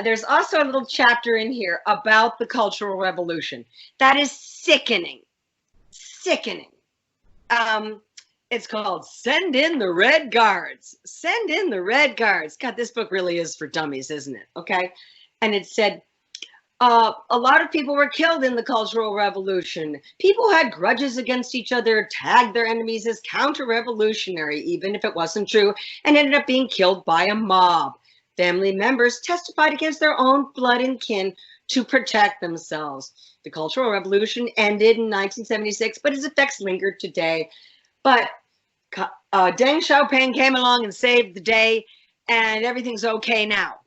there's also a little chapter in here about the Cultural Revolution. That is sickening. Sickening. It's called Send in the Red Guards. Send in the Red Guards. God, this book really is for dummies, isn't it? Okay. And it said, a lot of people were killed in the Cultural Revolution. People had grudges against each other, tagged their enemies as counter-revolutionary, even if it wasn't true, and ended up being killed by a mob. Family members testified against their own blood and kin to protect themselves. The Cultural Revolution ended in 1976, but its effects lingered today. But Deng Xiaoping came along and saved the day, and everything's okay now.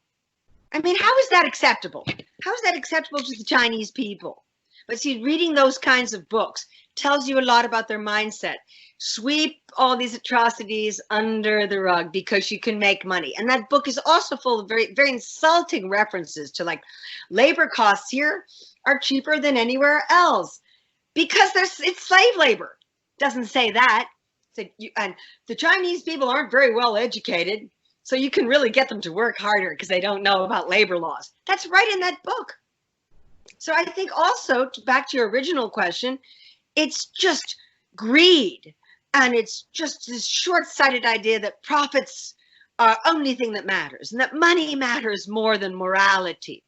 I mean, how is that acceptable? How is that acceptable to the Chinese people? But see, reading those kinds of books tells you a lot about their mindset. Sweep all these atrocities under the rug because you can make money. And that book is also full of very, very insulting references to like labor costs here are cheaper than anywhere else because it's slave labor. Doesn't say that. And the Chinese people aren't very well educated. So you can really get them to work harder because they don't know about labor laws. That's right in that book. So I think also, back to your original question, it's just greed. And it's just this short-sighted idea that profits are the only thing that matters and that money matters more than morality.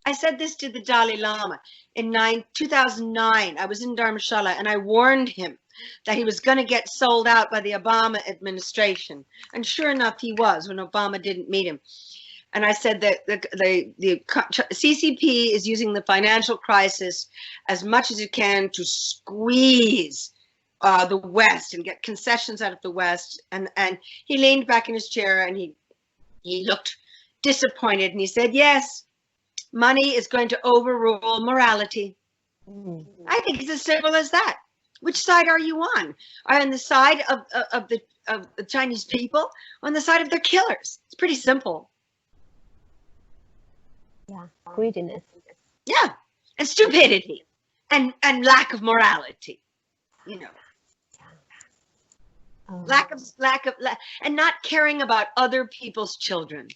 I said this to the Dalai Lama in 2009. I was in Dharamshala and I warned him that he was going to get sold out by the Obama administration. And sure enough, he was when Obama didn't meet him. And I said that the CCP is using the financial crisis as much as it can to squeeze the West and get concessions out of the West. And he leaned back in his chair and he looked disappointed and he said, yes, money is going to overrule morality. I think it's as simple as that. Which side are you on? Are you on the side of the Chinese people or on the side of their killers? It's pretty simple. Yeah, greediness. Yeah, and stupidity and lack of morality, lack of and not caring about other people's children,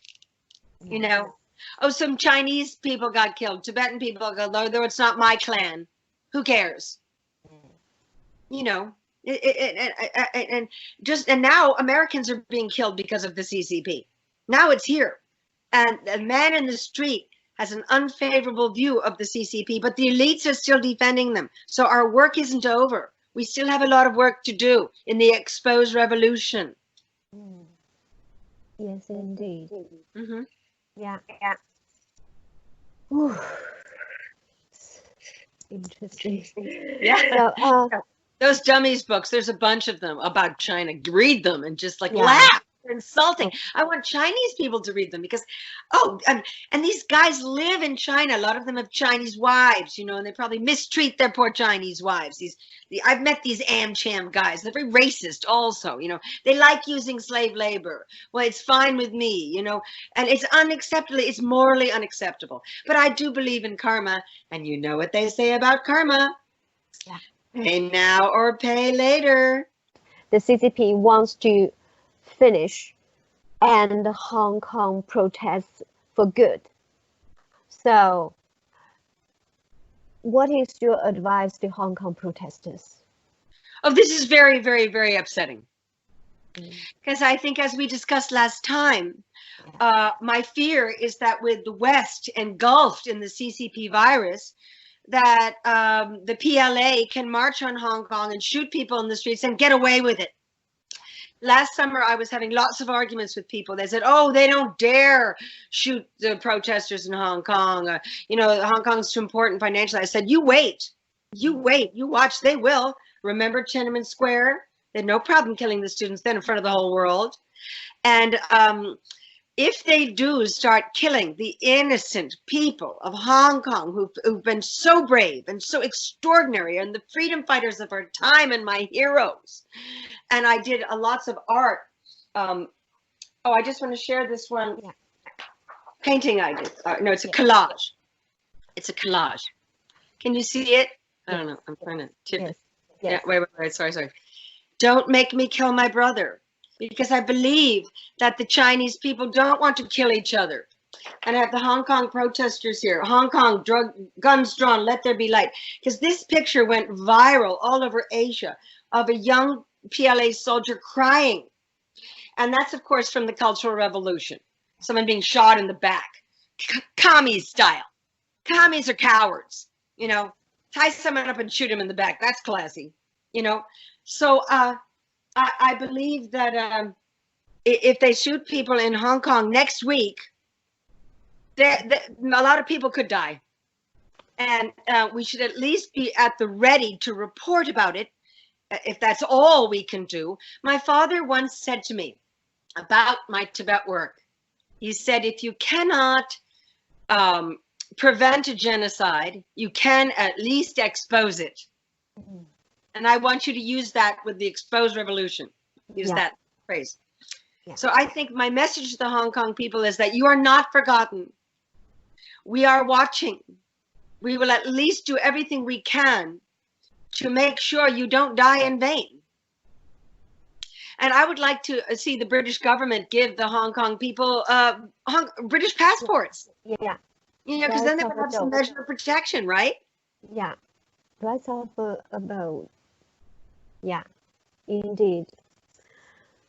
Oh, some Chinese people got killed. Tibetan people got killed. Though it's not my clan. Who cares? You know, and now Americans are being killed because of the CCP. Now it's here. And the man in the street has an unfavorable view of the CCP, but the elites are still defending them. So our work isn't over. We still have a lot of work to do in the exposed revolution. Yes, indeed. Mm-hmm. Yeah. Ooh. Interesting. Yeah. So, those dummies books, there's a bunch of them about China. Read them and just like Yeah. laugh. They're insulting. I want Chinese people to read them because, and these guys live in China. A lot of them have Chinese wives, you know, and they probably mistreat their poor Chinese wives. I've met these AmCham guys. They're very racist also, you know. They like using slave labor. Well, it's fine with me, you know, and it's unacceptable. It's morally unacceptable. But I do believe in karma, and you know what they say about karma. Yeah. Pay now or pay later. the CCP wants to finish and Hong Kong protests for good. So what is your advice to Hong Kong protesters? Oh, this is very, very, very upsetting. Because I think, as we discussed last time, my fear is that with the West engulfed in the CCP virus, that the PLA can march on Hong Kong and shoot people in the streets and get away with it. Last summer, I was having lots of arguments with people. They said, oh, they don't dare shoot the protesters in Hong Kong. You know, Hong Kong's too important financially. I said, you wait, you watch, they will. Remember Tiananmen Square? They had no problem killing the students then in front of the whole world. And if they do start killing the innocent people of Hong Kong who've been so brave and so extraordinary and the freedom fighters of our time and my heroes, and I did lots of art. I just want to share this one painting I did. No, it's a collage. It's a collage. Can you see it? I don't know. I'm trying to tip it. Yeah, wait. Sorry. Don't make me kill my brother. Because I believe that the Chinese people don't want to kill each other. And I have the Hong Kong protesters here. Hong Kong, guns drawn, let there be light. Because this picture went viral all over Asia of a young PLA soldier crying. And that's, of course, from the Cultural Revolution. Someone being shot in the back. Commies style. Commies are cowards. You know, tie someone up and shoot him in the back. That's classy. You know, so I believe that if they shoot people in Hong Kong next week, a lot of people could die. And we should at least be at the ready to report about it, if that's all we can do. My father once said to me about my Tibet work, he said, if you cannot prevent a genocide, you can at least expose it. Mm-hmm. And I want you to use that with the exposed revolution. Use that phrase. Yeah. So I think my message to the Hong Kong people is that you are not forgotten. We are watching. We will at least do everything we can to make sure you don't die in vain. And I would like to see the British government give the Hong Kong people British passports. Yeah. You know, because then they would have some measure of protection, right? Yeah. Rights of abode. Yeah, indeed.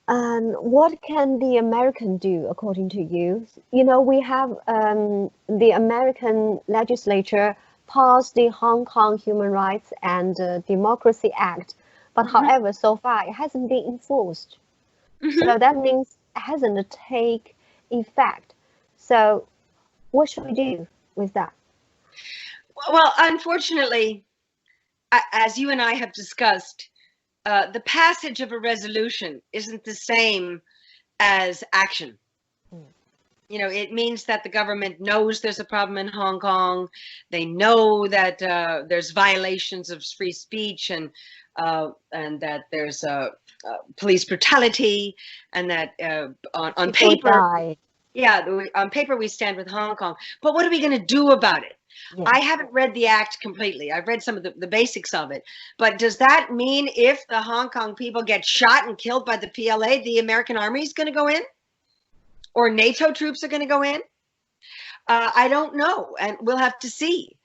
And what can the American do, according to you? You know, we have the American legislature passed the Hong Kong Human Rights and Democracy Act, but however, so far it hasn't been enforced. So that means it hasn't taken effect. So what should we do with that? Well, unfortunately, as you and I have discussed, the passage of a resolution isn't the same as action. You know, it means that the government knows there's a problem in Hong Kong. They know that there's violations of free speech and that there's police brutality, and that on paper, on paper we stand with Hong Kong. But what are we going to do about it? Yeah. I haven't read the act completely. I've read some of the basics of it. But does that mean if the Hong Kong people get shot and killed by the PLA, the American army is going to go in? Or NATO troops are going to go in? I don't know, and we'll have to see.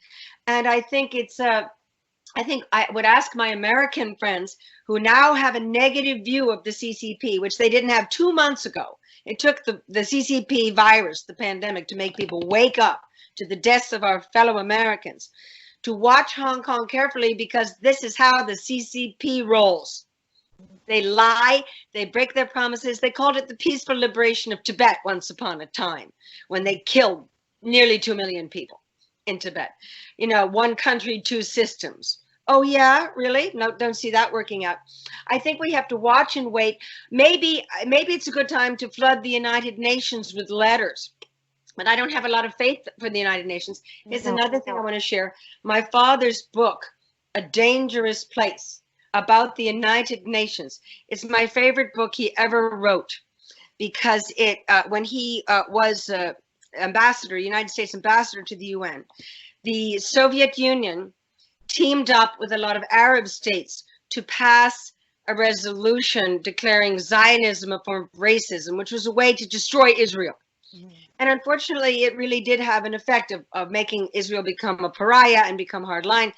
And I think it's I think I would ask my American friends who now have a negative view of the CCP, which they didn't have 2 months ago. It took the CCP virus, the pandemic, to make people wake up to the deaths of our fellow Americans, to watch Hong Kong carefully, because this is how the CCP rolls. They lie, they break their promises. They called it the peaceful liberation of Tibet once upon a time, when they killed nearly 2 million people in Tibet. You know, one country, two systems. Oh yeah, really? No, don't see that working out. I think we have to watch and wait. Maybe it's a good time to flood the United Nations with letters. But I don't have a lot of faith for the United Nations. Here's another thing I want to share. My father's book, A Dangerous Place, about the United Nations. It's my favorite book he ever wrote, because it when he was ambassador, United States ambassador to the UN, the Soviet Union teamed up with a lot of Arab states to pass a resolution declaring Zionism a form of racism, which was a way to destroy Israel. And unfortunately, it really did have an effect of making Israel become a pariah and become hardline.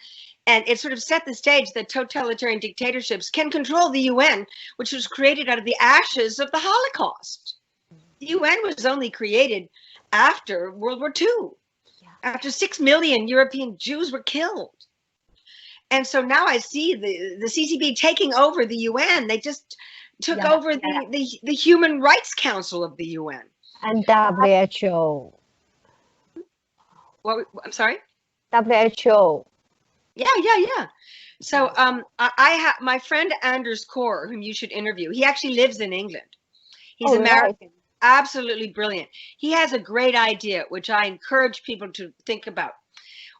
And it sort of set the stage that totalitarian dictatorships can control the UN, which was created out of the ashes of the Holocaust. The UN was only created after World War II, after 6 million European Jews were killed. And so now I see the CCP taking over the UN. They just took over the Human Rights Council of the UN. And WHO. What? I'm sorry? WHO. Yeah. So I have my friend Anders Kaur, whom you should interview. He actually lives in England. He's American, absolutely brilliant. He has a great idea, which I encourage people to think about.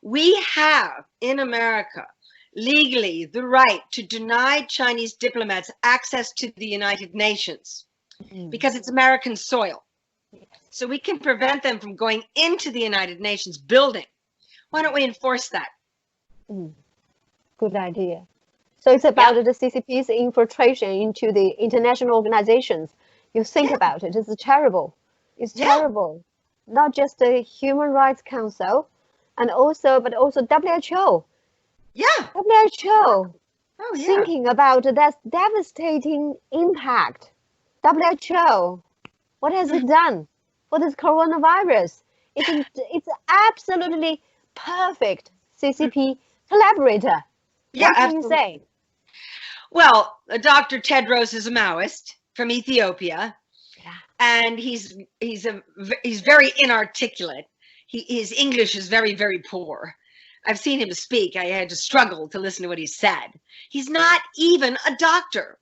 We have in America legally the right to deny Chinese diplomats access to the United Nations because it's American soil. So we can prevent them from going into the United Nations building. Why don't we enforce that? Good idea. So it's about the CCP's infiltration into the international organizations. You think about it, it's terrible. It's terrible. Not just the Human Rights Council, but also WHO. Yeah. WHO. Thinking about that devastating impact. WHO. What has it done for this coronavirus? It's absolutely perfect CCP collaborator. What can you say? Well, Dr. Tedros is a Maoist from Ethiopia, and he's very inarticulate. His English is very, very poor. I've seen him speak. I had to struggle to listen to what he said. He's not even a doctor.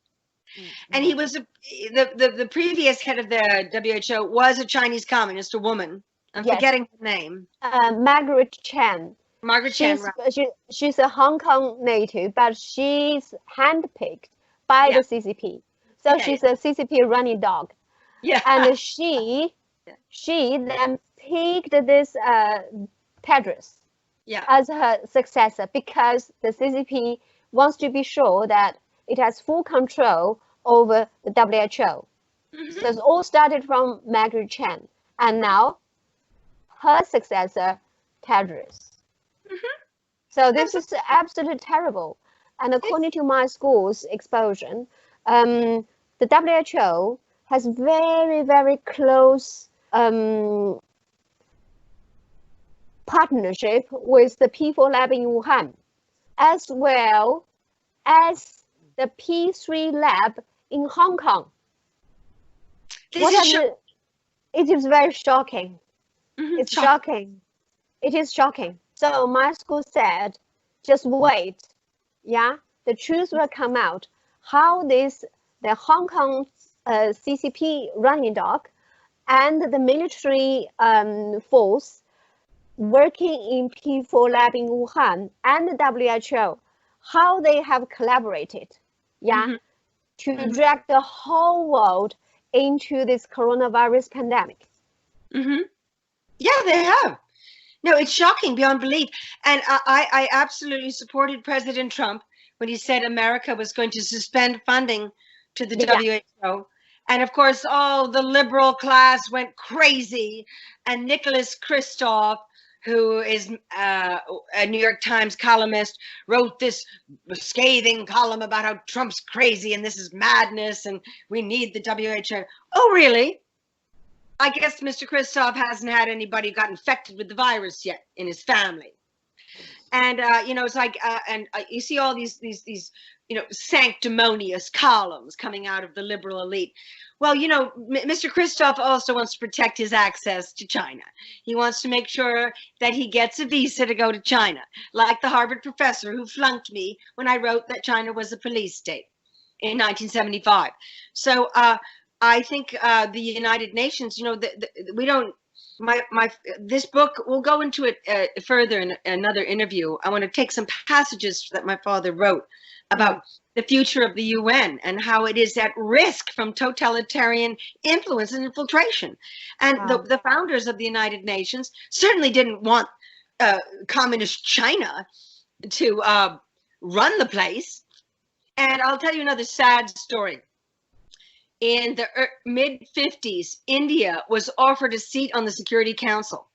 And he was the previous head of the WHO was a Chinese communist, a woman. I'm forgetting her name. Margaret Chan. Margaret Chan. She's a Hong Kong native, but she's handpicked by the CCP. So she's a CCP running dog. Yeah. And she then picked this Tedros as her successor, because the CCP wants to be sure that it has full control over the WHO. So it all started from Margaret Chan, and now her successor, Tedros. So this is absolutely terrible. And according to my school's exposure, the WHO has very, very close partnership with the P4 lab in Wuhan, as well as the P3 lab in Hong Kong. It is very shocking. It's shocking. It is shocking. So my school said, just wait. The truth will come out. How the Hong Kong CCP running dog and the military force working in P4 lab in Wuhan and the WHO, how they have collaborated, to drag the whole world into this coronavirus pandemic. Yeah, they have. No, it's shocking beyond belief. And I absolutely supported President Trump when he said America was going to suspend funding to the WHO And of course, all the liberal class went crazy. And Nicholas Kristof, who is a New York Times columnist, wrote this scathing column about how Trump's crazy and this is madness and we need the WHO. Oh, really? I guess Mr. Kristof hasn't had anybody who got infected with the virus yet in his family. And, you know, it's like, you see all these, you know, sanctimonious columns coming out of the liberal elite. Well, you know, Mr. Kristof also wants to protect his access to China. He wants to make sure that he gets a visa to go to China, like the Harvard professor who flunked me when I wrote that China was a police state in 1975. So I think the United Nations, you know, we don't, this book, we'll go into it further in another interview. I want to take some passages that my father wrote about the future of the UN and how it is at risk from totalitarian influence and infiltration. And the founders of the United Nations certainly didn't want communist China to run the place. And I'll tell you another sad story. In the mid-50s, India was offered a seat on the Security Council.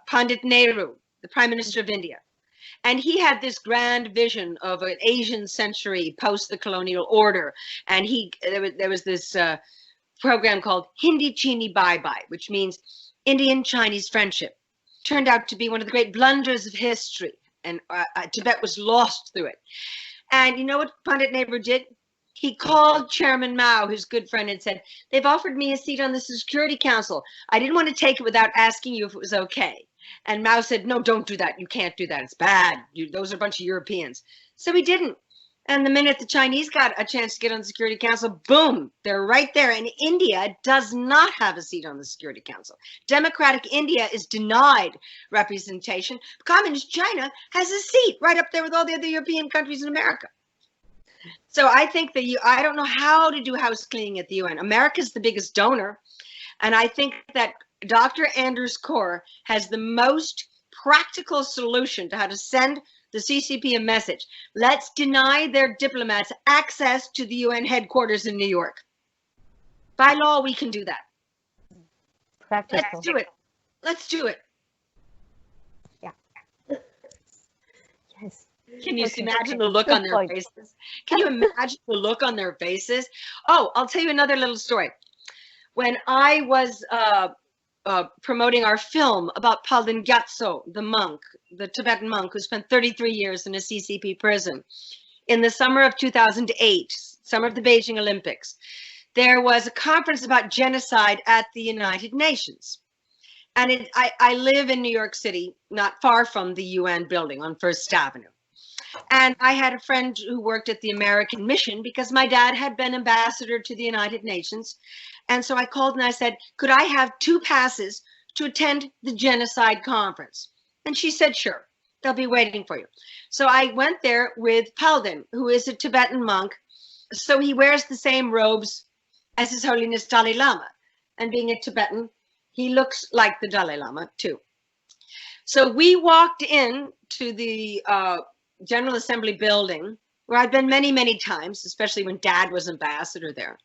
Pandit Nehru, the Prime Minister of India. And he had this grand vision of an Asian century post the colonial order. And there was this program called Hindi Chini Bye Bye, which means Indian-Chinese friendship. Turned out to be one of the great blunders of history. And Tibet was lost through it. And you know what Pandit Nehru did? He called Chairman Mao, his good friend, and said, they've offered me a seat on the Security Council. I didn't want to take it without asking you if it was okay. And Mao said, no, don't do that. You can't do that. It's bad. Those are a bunch of Europeans. So he didn't. And the minute the Chinese got a chance to get on the Security Council, boom, they're right there. And India does not have a seat on the Security Council. Democratic India is denied representation. Communist China has a seat right up there with all the other European countries in America. So I think that I don't know how to do house cleaning at the UN. America's the biggest donor. And I think that Dr. Anders Kaur has the most practical solution to how to send the CCP a message. Let's deny their diplomats access to the UN headquarters in New York. By law, we can do that. Practical. Let's do it. Let's do it. Yeah. Yes. Can you imagine the look on their faces? Can you imagine the look on their faces? Oh, I'll tell you another little story. When I was promoting our film about Palden Gyatso, the monk, the Tibetan monk who spent 33 years in a CCP prison, in the summer of 2008, summer of the Beijing Olympics, there was a conference about genocide at the United Nations. And I live in New York City, not far from the UN building on First Avenue. And I had a friend who worked at the American mission because my dad had been ambassador to the United Nations. And so I called and I said, could I have 2 passes to attend the genocide conference? And she said, sure, they'll be waiting for you. So I went there with Palden, who is a Tibetan monk. So he wears the same robes as His Holiness Dalai Lama. And being a Tibetan, he looks like the Dalai Lama too. So we walked in to the General Assembly building, where I'd been many, many times, especially when Dad was ambassador there.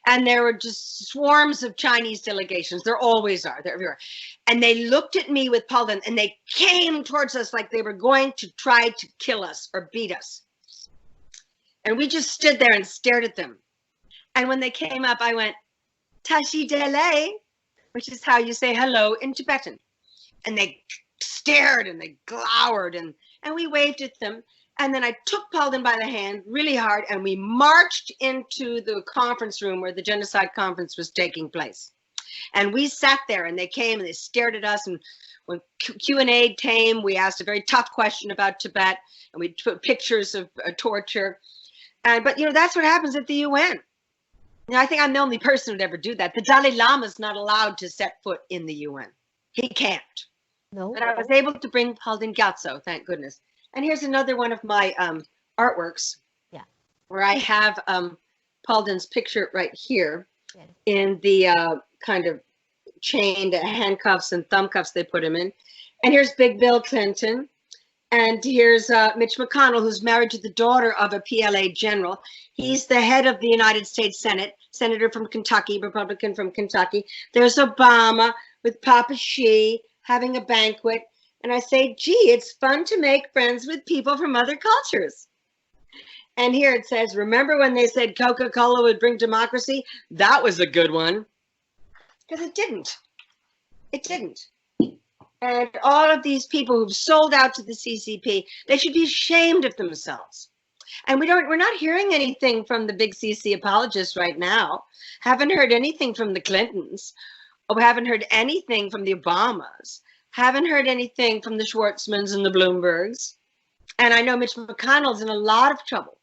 And there were just swarms of Chinese delegations. There always are. They're everywhere. And they looked at me with Palden, and they came towards us like they were going to try to kill us or beat us. And we just stood there and stared at them. And when they came up, I went, Tashi Dele, which is how you say hello in Tibetan. And they stared and they glowered, and we waved at them. And then I took Palden by the hand really hard, and we marched into the conference room where the genocide conference was taking place. And we sat there, and they came and they stared at us. And when Q&A came, we asked a very tough question about Tibet, and we put pictures of torture. But you know, that's what happens at the UN. You know, I think I'm the only person who'd ever do that. The Dalai Lama is not allowed to set foot in the UN. He can't. No. But I was able to bring Palden Gyatso, thank goodness. And here's another one of my artworks. Yeah. Where I have Palden's picture right here in the kind of chained handcuffs and thumb cuffs they put him in. And here's Big Bill Clinton. And here's Mitch McConnell, who's married to the daughter of a PLA general. He's the head of the United States Senate, senator from Kentucky, Republican from Kentucky. There's Obama with Papa Xi having a banquet. And I say, gee, it's fun to make friends with people from other cultures. And here it says, remember when they said Coca-Cola would bring democracy? That was a good one. Because it didn't. It didn't. And all of these people who've sold out to the CCP, they should be ashamed of themselves. And we're not hearing anything from the big CC apologists right now. Haven't heard anything from the Clintons. Or haven't heard anything from the Obamas. Haven't heard anything from the Schwartzmans and the Bloombergs. And I know Mitch McConnell's in a lot of trouble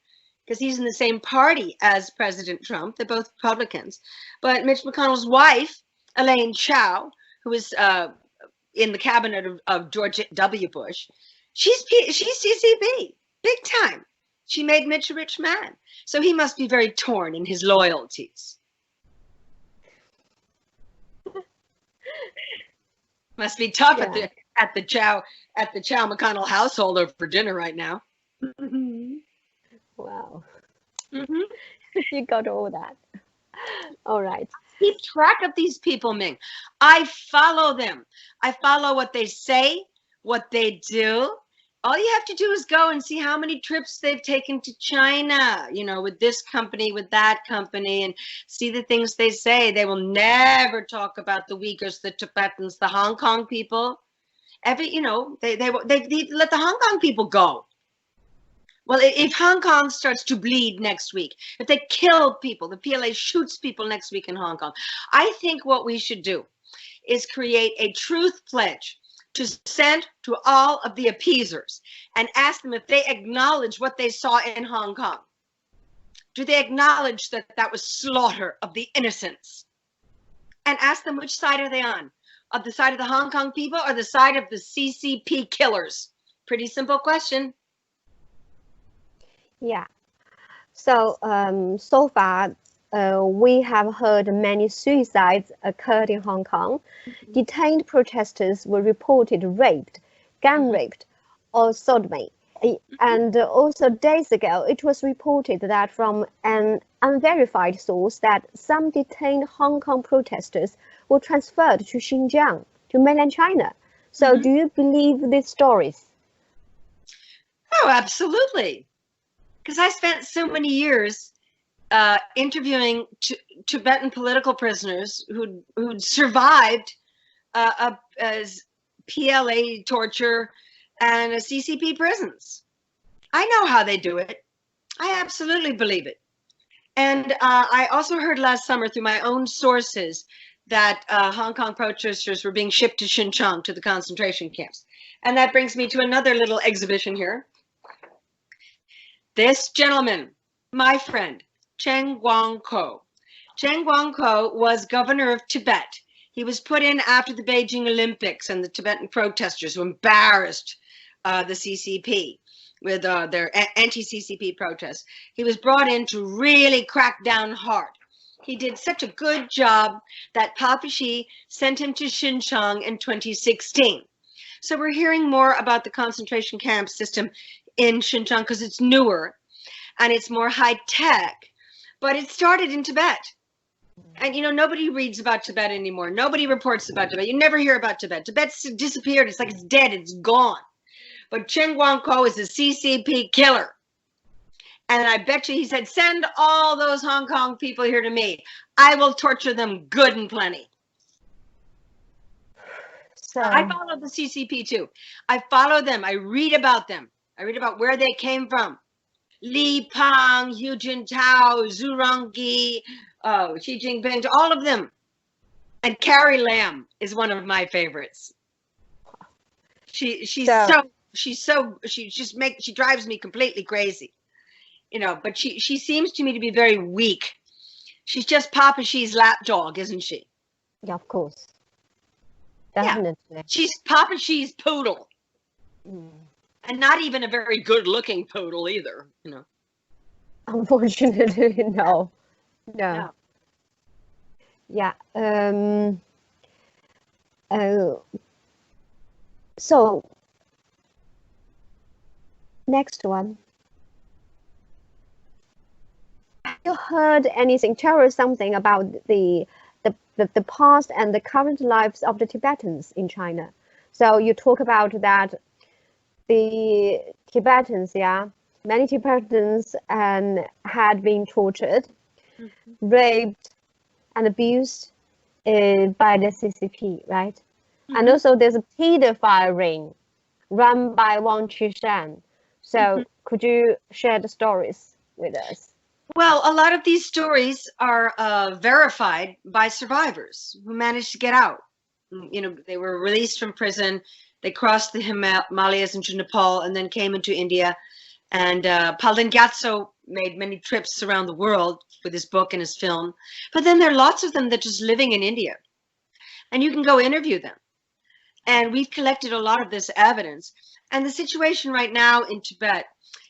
because he's in the same party as President Trump. They're both Republicans. But Mitch McConnell's wife, Elaine Chao, who is in the cabinet of George W. Bush, she's CCP, big time. She made Mitch a rich man. So he must be very torn in his loyalties. Must be tough at the Chao McConnell household over dinner right now. Wow. You got all that. All right. Keep track of these people, Ming. I follow them. I follow what they say, what they do. All you have to do is go and see how many trips they've taken to China, you know, with this company, with that company, and see the things they say. They will never talk about the Uyghurs, the Tibetans, the Hong Kong people. You know, they let the Hong Kong people go. Well, if Hong Kong starts to bleed next week, if they kill people, the PLA shoots people next week in Hong Kong, I think what we should do is create a truth pledge to send to all of the appeasers and ask them if they acknowledge what they saw in Hong Kong. Do they acknowledge that that was slaughter of the innocents? And ask them which side are they on? Of the side of the Hong Kong people or the side of the CCP killers? Pretty simple question. Yeah. So, so far, we have heard many suicides occurred in Hong Kong. Detained protesters were reported raped, gang raped, or sodomy. And also days ago, it was reported that from an unverified source that some detained Hong Kong protesters were transferred to Xinjiang, to mainland China. So do you believe these stories? Oh, absolutely. Because I spent so many years interviewing Tibetan political prisoners who'd survived as PLA torture and CCP prisons. I know how they do it. I absolutely believe it. And I also heard last summer through my own sources that Hong Kong protesters were being shipped to Xinjiang, to the concentration camps. And that brings me to another little exhibition here. This gentleman, my friend, Chen Guangkou. Chen Guangkou was governor of Tibet. He was put in after the Beijing Olympics and the Tibetan protesters who embarrassed the CCP with their anti-CCP protests. He was brought in to really crack down hard. He did such a good job that Papa Xi sent him to Xinjiang in 2016. So we're hearing more about the concentration camp system in Xinjiang because it's newer and it's more high tech, but it started in Tibet. And you know, nobody reads about Tibet anymore. Nobody reports about Tibet. You never hear about Tibet. Tibet's disappeared. It's like it's dead. It's gone. But Chen Guangkou is a CCP killer. And I bet you he said, send all those Hong Kong people here to me. I will torture them good and plenty. So I follow the CCP too. I follow them. I read about them. I read about where they came from. Li Peng, Hu Jintao, Zhu Rongji, Xi Jinping, all of them. And Carrie Lam is one of my favorites. She drives me completely crazy. You know, but she seems to me to be very weak. She's just Papa Xi's lapdog, isn't she? Yeah, of course. Definitely. Yeah. She's Papa Xi's poodle. And not even a very good-looking poodle either, you know. Unfortunately, no. No. Yeah. So Next one. Have you heard anything? Tell us something about the past and the current lives of the Tibetans in China. So you talk about that the Tibetans, many Tibetans had been tortured, raped, and abused by the CCP, right? And also there's a pedophile ring run by Wang Qishan. So could you share the stories with us? Well, a lot of these stories are verified by survivors who managed to get out. You know, they were released from prison, they crossed the Himalayas into Nepal, and then came into India. And Palden Gyatso made many trips around the world with his book and his film. But then there are lots of them that are just living in India. And you can go interview them. And we've collected a lot of this evidence. And the situation right now in Tibet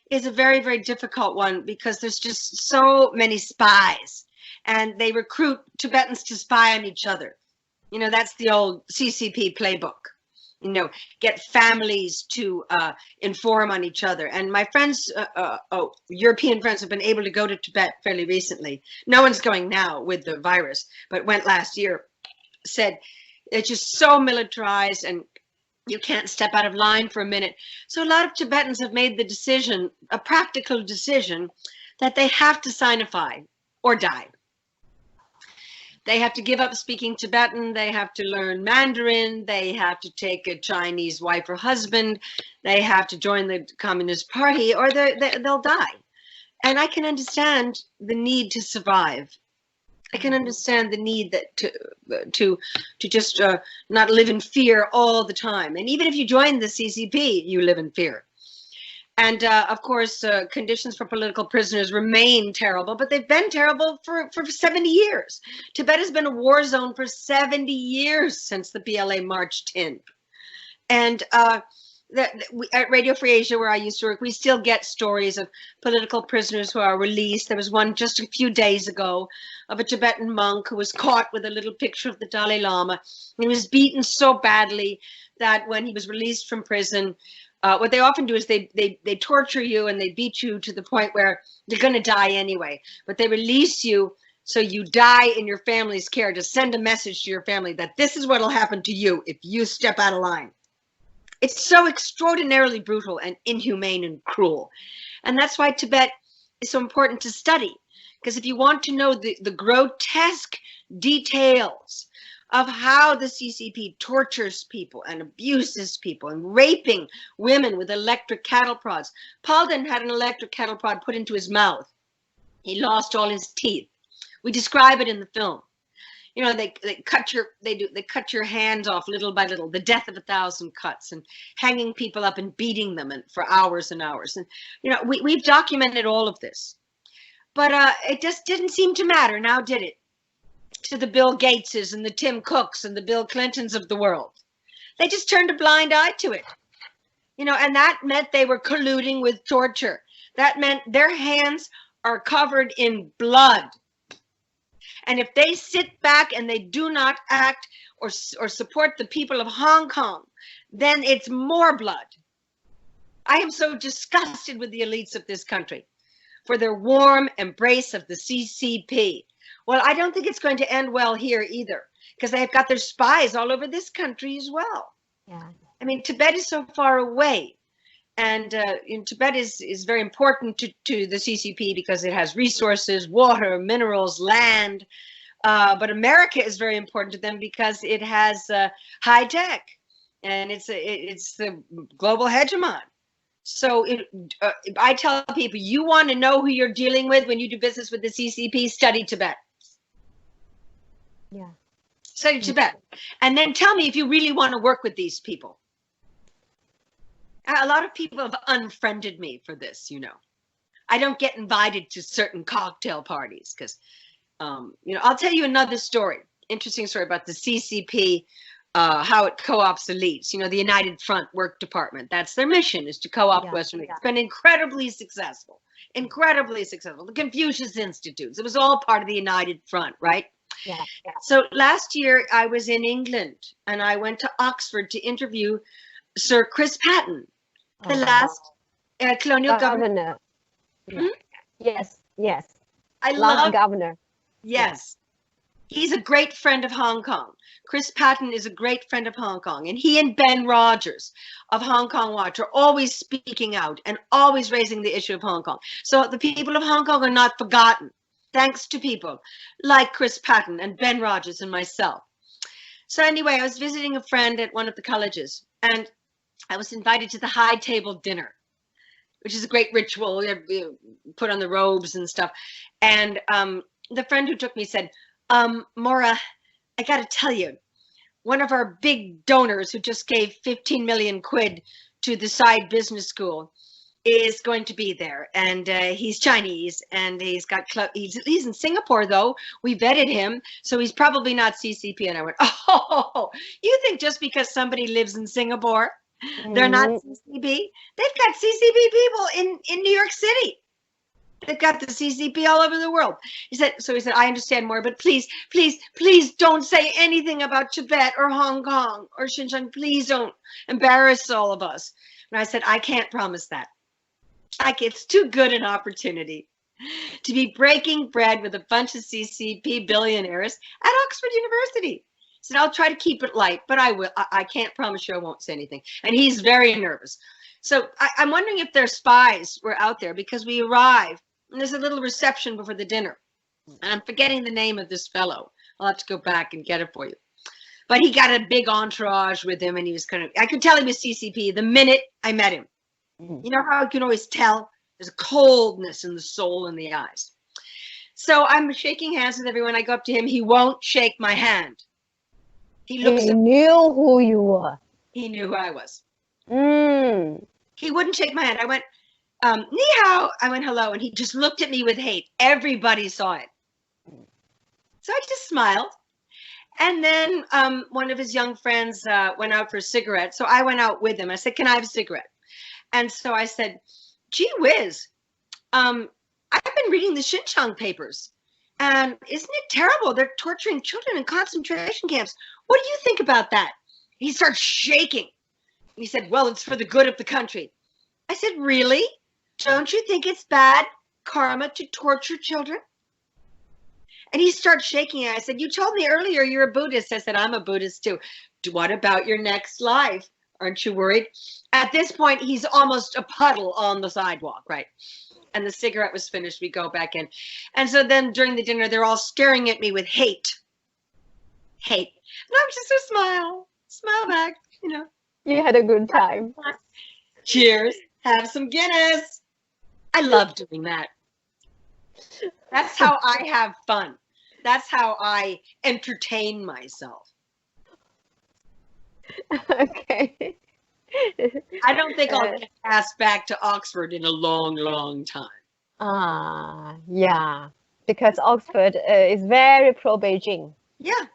is a very, very difficult one because there's just so many spies. And they recruit Tibetans to spy on each other. You know, that's the old CCP playbook. You know, get families to inform on each other. And my friends, European friends, have been able to go to Tibet fairly recently. No one's going now with the virus, but went last year. Said it's just so militarized and you can't step out of line for a minute. So a lot of Tibetans have made the decision, a practical decision, that they have to sinify or die. They have to give up speaking Tibetan, they have to learn Mandarin, they have to take a Chinese wife or husband, they have to join the Communist Party, or they'll die. And I can understand the need to survive. I can understand the need that to just not live in fear all the time. And even if you join the CCP, you live in fear. And of course, conditions for political prisoners remain terrible, but they've been terrible for 70 years. Tibet has been a war zone for 70 years since the PLA marched in. And at Radio Free Asia, where I used to work, we still get stories of political prisoners who are released. There was one just a few days ago of a Tibetan monk who was caught with a little picture of the Dalai Lama. He was beaten so badly that when he was released from prison, what they often do is they torture you and they beat you to the point where you're going to die anyway. But they release you so you die in your family's care, to send a message to your family that this is what will happen to you if you step out of line. It's so extraordinarily brutal and inhumane and cruel. And that's why Tibet is so important to study. Because if you want to know the grotesque details of how the CCP tortures people and abuses people and raping women with electric cattle prods. Palden had an electric cattle prod put into his mouth. He lost all his teeth. We describe it in the film. You know, they cut your hands off little by little, the death of 1,000 cuts, and hanging people up and beating them for hours and hours. And, you know, we've documented all of this. But it just didn't seem to matter, now did it? To the Bill Gateses and the Tim Cooks and the Bill Clintons of the world. They just turned a blind eye to it. You know, and that meant they were colluding with torture. That meant their hands are covered in blood. And if they sit back and they do not act or support the people of Hong Kong, then it's more blood. I am so disgusted with the elites of this country for their warm embrace of the CCP. Well, I don't think it's going to end well here either, because they've got their spies all over this country as well. Yeah. I mean, Tibet is so far away. And Tibet is very important to the CCP because it has resources, water, minerals, land. But America is very important to them because it has high tech, and it's the global hegemon. So I tell people, you want to know who you're dealing with when you do business with the CCP, study Tibet. Yeah. Study Tibet. And then tell me if you really want to work with these people. A lot of people have unfriended me for this, you know. I don't get invited to certain cocktail parties because, you know, I'll tell you another story, interesting story about the CCP, how it co-ops elites. You know, the United Front Work Department, that's their mission, is to co-opt Western elites. It's been incredibly successful, incredibly successful. The Confucius Institutes, it was all part of the United Front, right? Yeah. So last year I was in England and I went to Oxford to interview Sir Chris Patten, the last colonial government. Governor. Yeah. Hmm? Yes, yes. I Last love, governor. yes. He's a great friend of Hong Kong. Chris Patton is a great friend of Hong Kong. And he and Ben Rogers of Hong Kong Watch are always speaking out and always raising the issue of Hong Kong. So the people of Hong Kong are not forgotten, thanks to people like Chris Patton and Ben Rogers and myself. So anyway, I was visiting a friend at one of the colleges, and I was invited to the high table dinner, which is a great ritual. You put on the robes and stuff. And the friend who took me said, Maura, I got to tell you, one of our big donors who just gave 15 million quid to the side business school is going to be there. And he's Chinese, and he's in Singapore, though. We vetted him, so he's probably not CCP. And I went, oh, you think just because somebody lives in Singapore, they're not CCP? They've got CCP people in New York City. They've got the CCP all over the world. He said, I understand more, but please, please, please don't say anything about Tibet or Hong Kong or Xinjiang. Please don't embarrass all of us. And I said, I can't promise that. It's too good an opportunity to be breaking bread with a bunch of CCP billionaires at Oxford University. I said, I'll try to keep it light, but I will. I can't promise you I won't say anything. And he's very nervous. So I'm wondering if their spies were out there, because we arrive and there's a little reception before the dinner. And I'm forgetting the name of this fellow. I'll have to go back and get it for you. But he got a big entourage with him, and he was I could tell he was CCP the minute I met him. You know how you can always tell? There's a coldness in the soul and the eyes. So I'm shaking hands with everyone. I go up to him. He won't shake my hand. He knew who you were. He knew who I was. Mm. He wouldn't shake my hand. I went, ni hao. I went, hello. And he just looked at me with hate. Everybody saw it. So I just smiled. And then one of his young friends went out for a cigarette. So I went out with him. I said, can I have a cigarette? And so I said, gee whiz, I've been reading the Xinjiang papers. And isn't it terrible? They're torturing children in concentration camps. What do you think about that? He starts shaking. He said, well, it's for the good of the country. I said, really? Don't you think it's bad karma to torture children? And he starts shaking. I said, you told me earlier you're a Buddhist. I said, I'm a Buddhist too. What about your next life? Aren't you worried? At this point, he's almost a puddle on the sidewalk, right? And the cigarette was finished. We go back in. And so then during the dinner, they're all staring at me with hate. Hate. And I'm just a smile back, you know. You had a good time. Cheers. Have some Guinness. I love doing that. That's how I have fun. That's how I entertain myself. Okay. I don't think I'll get asked back to Oxford in a long, long time. Yeah, because Oxford is very pro-Beijing. Yeah.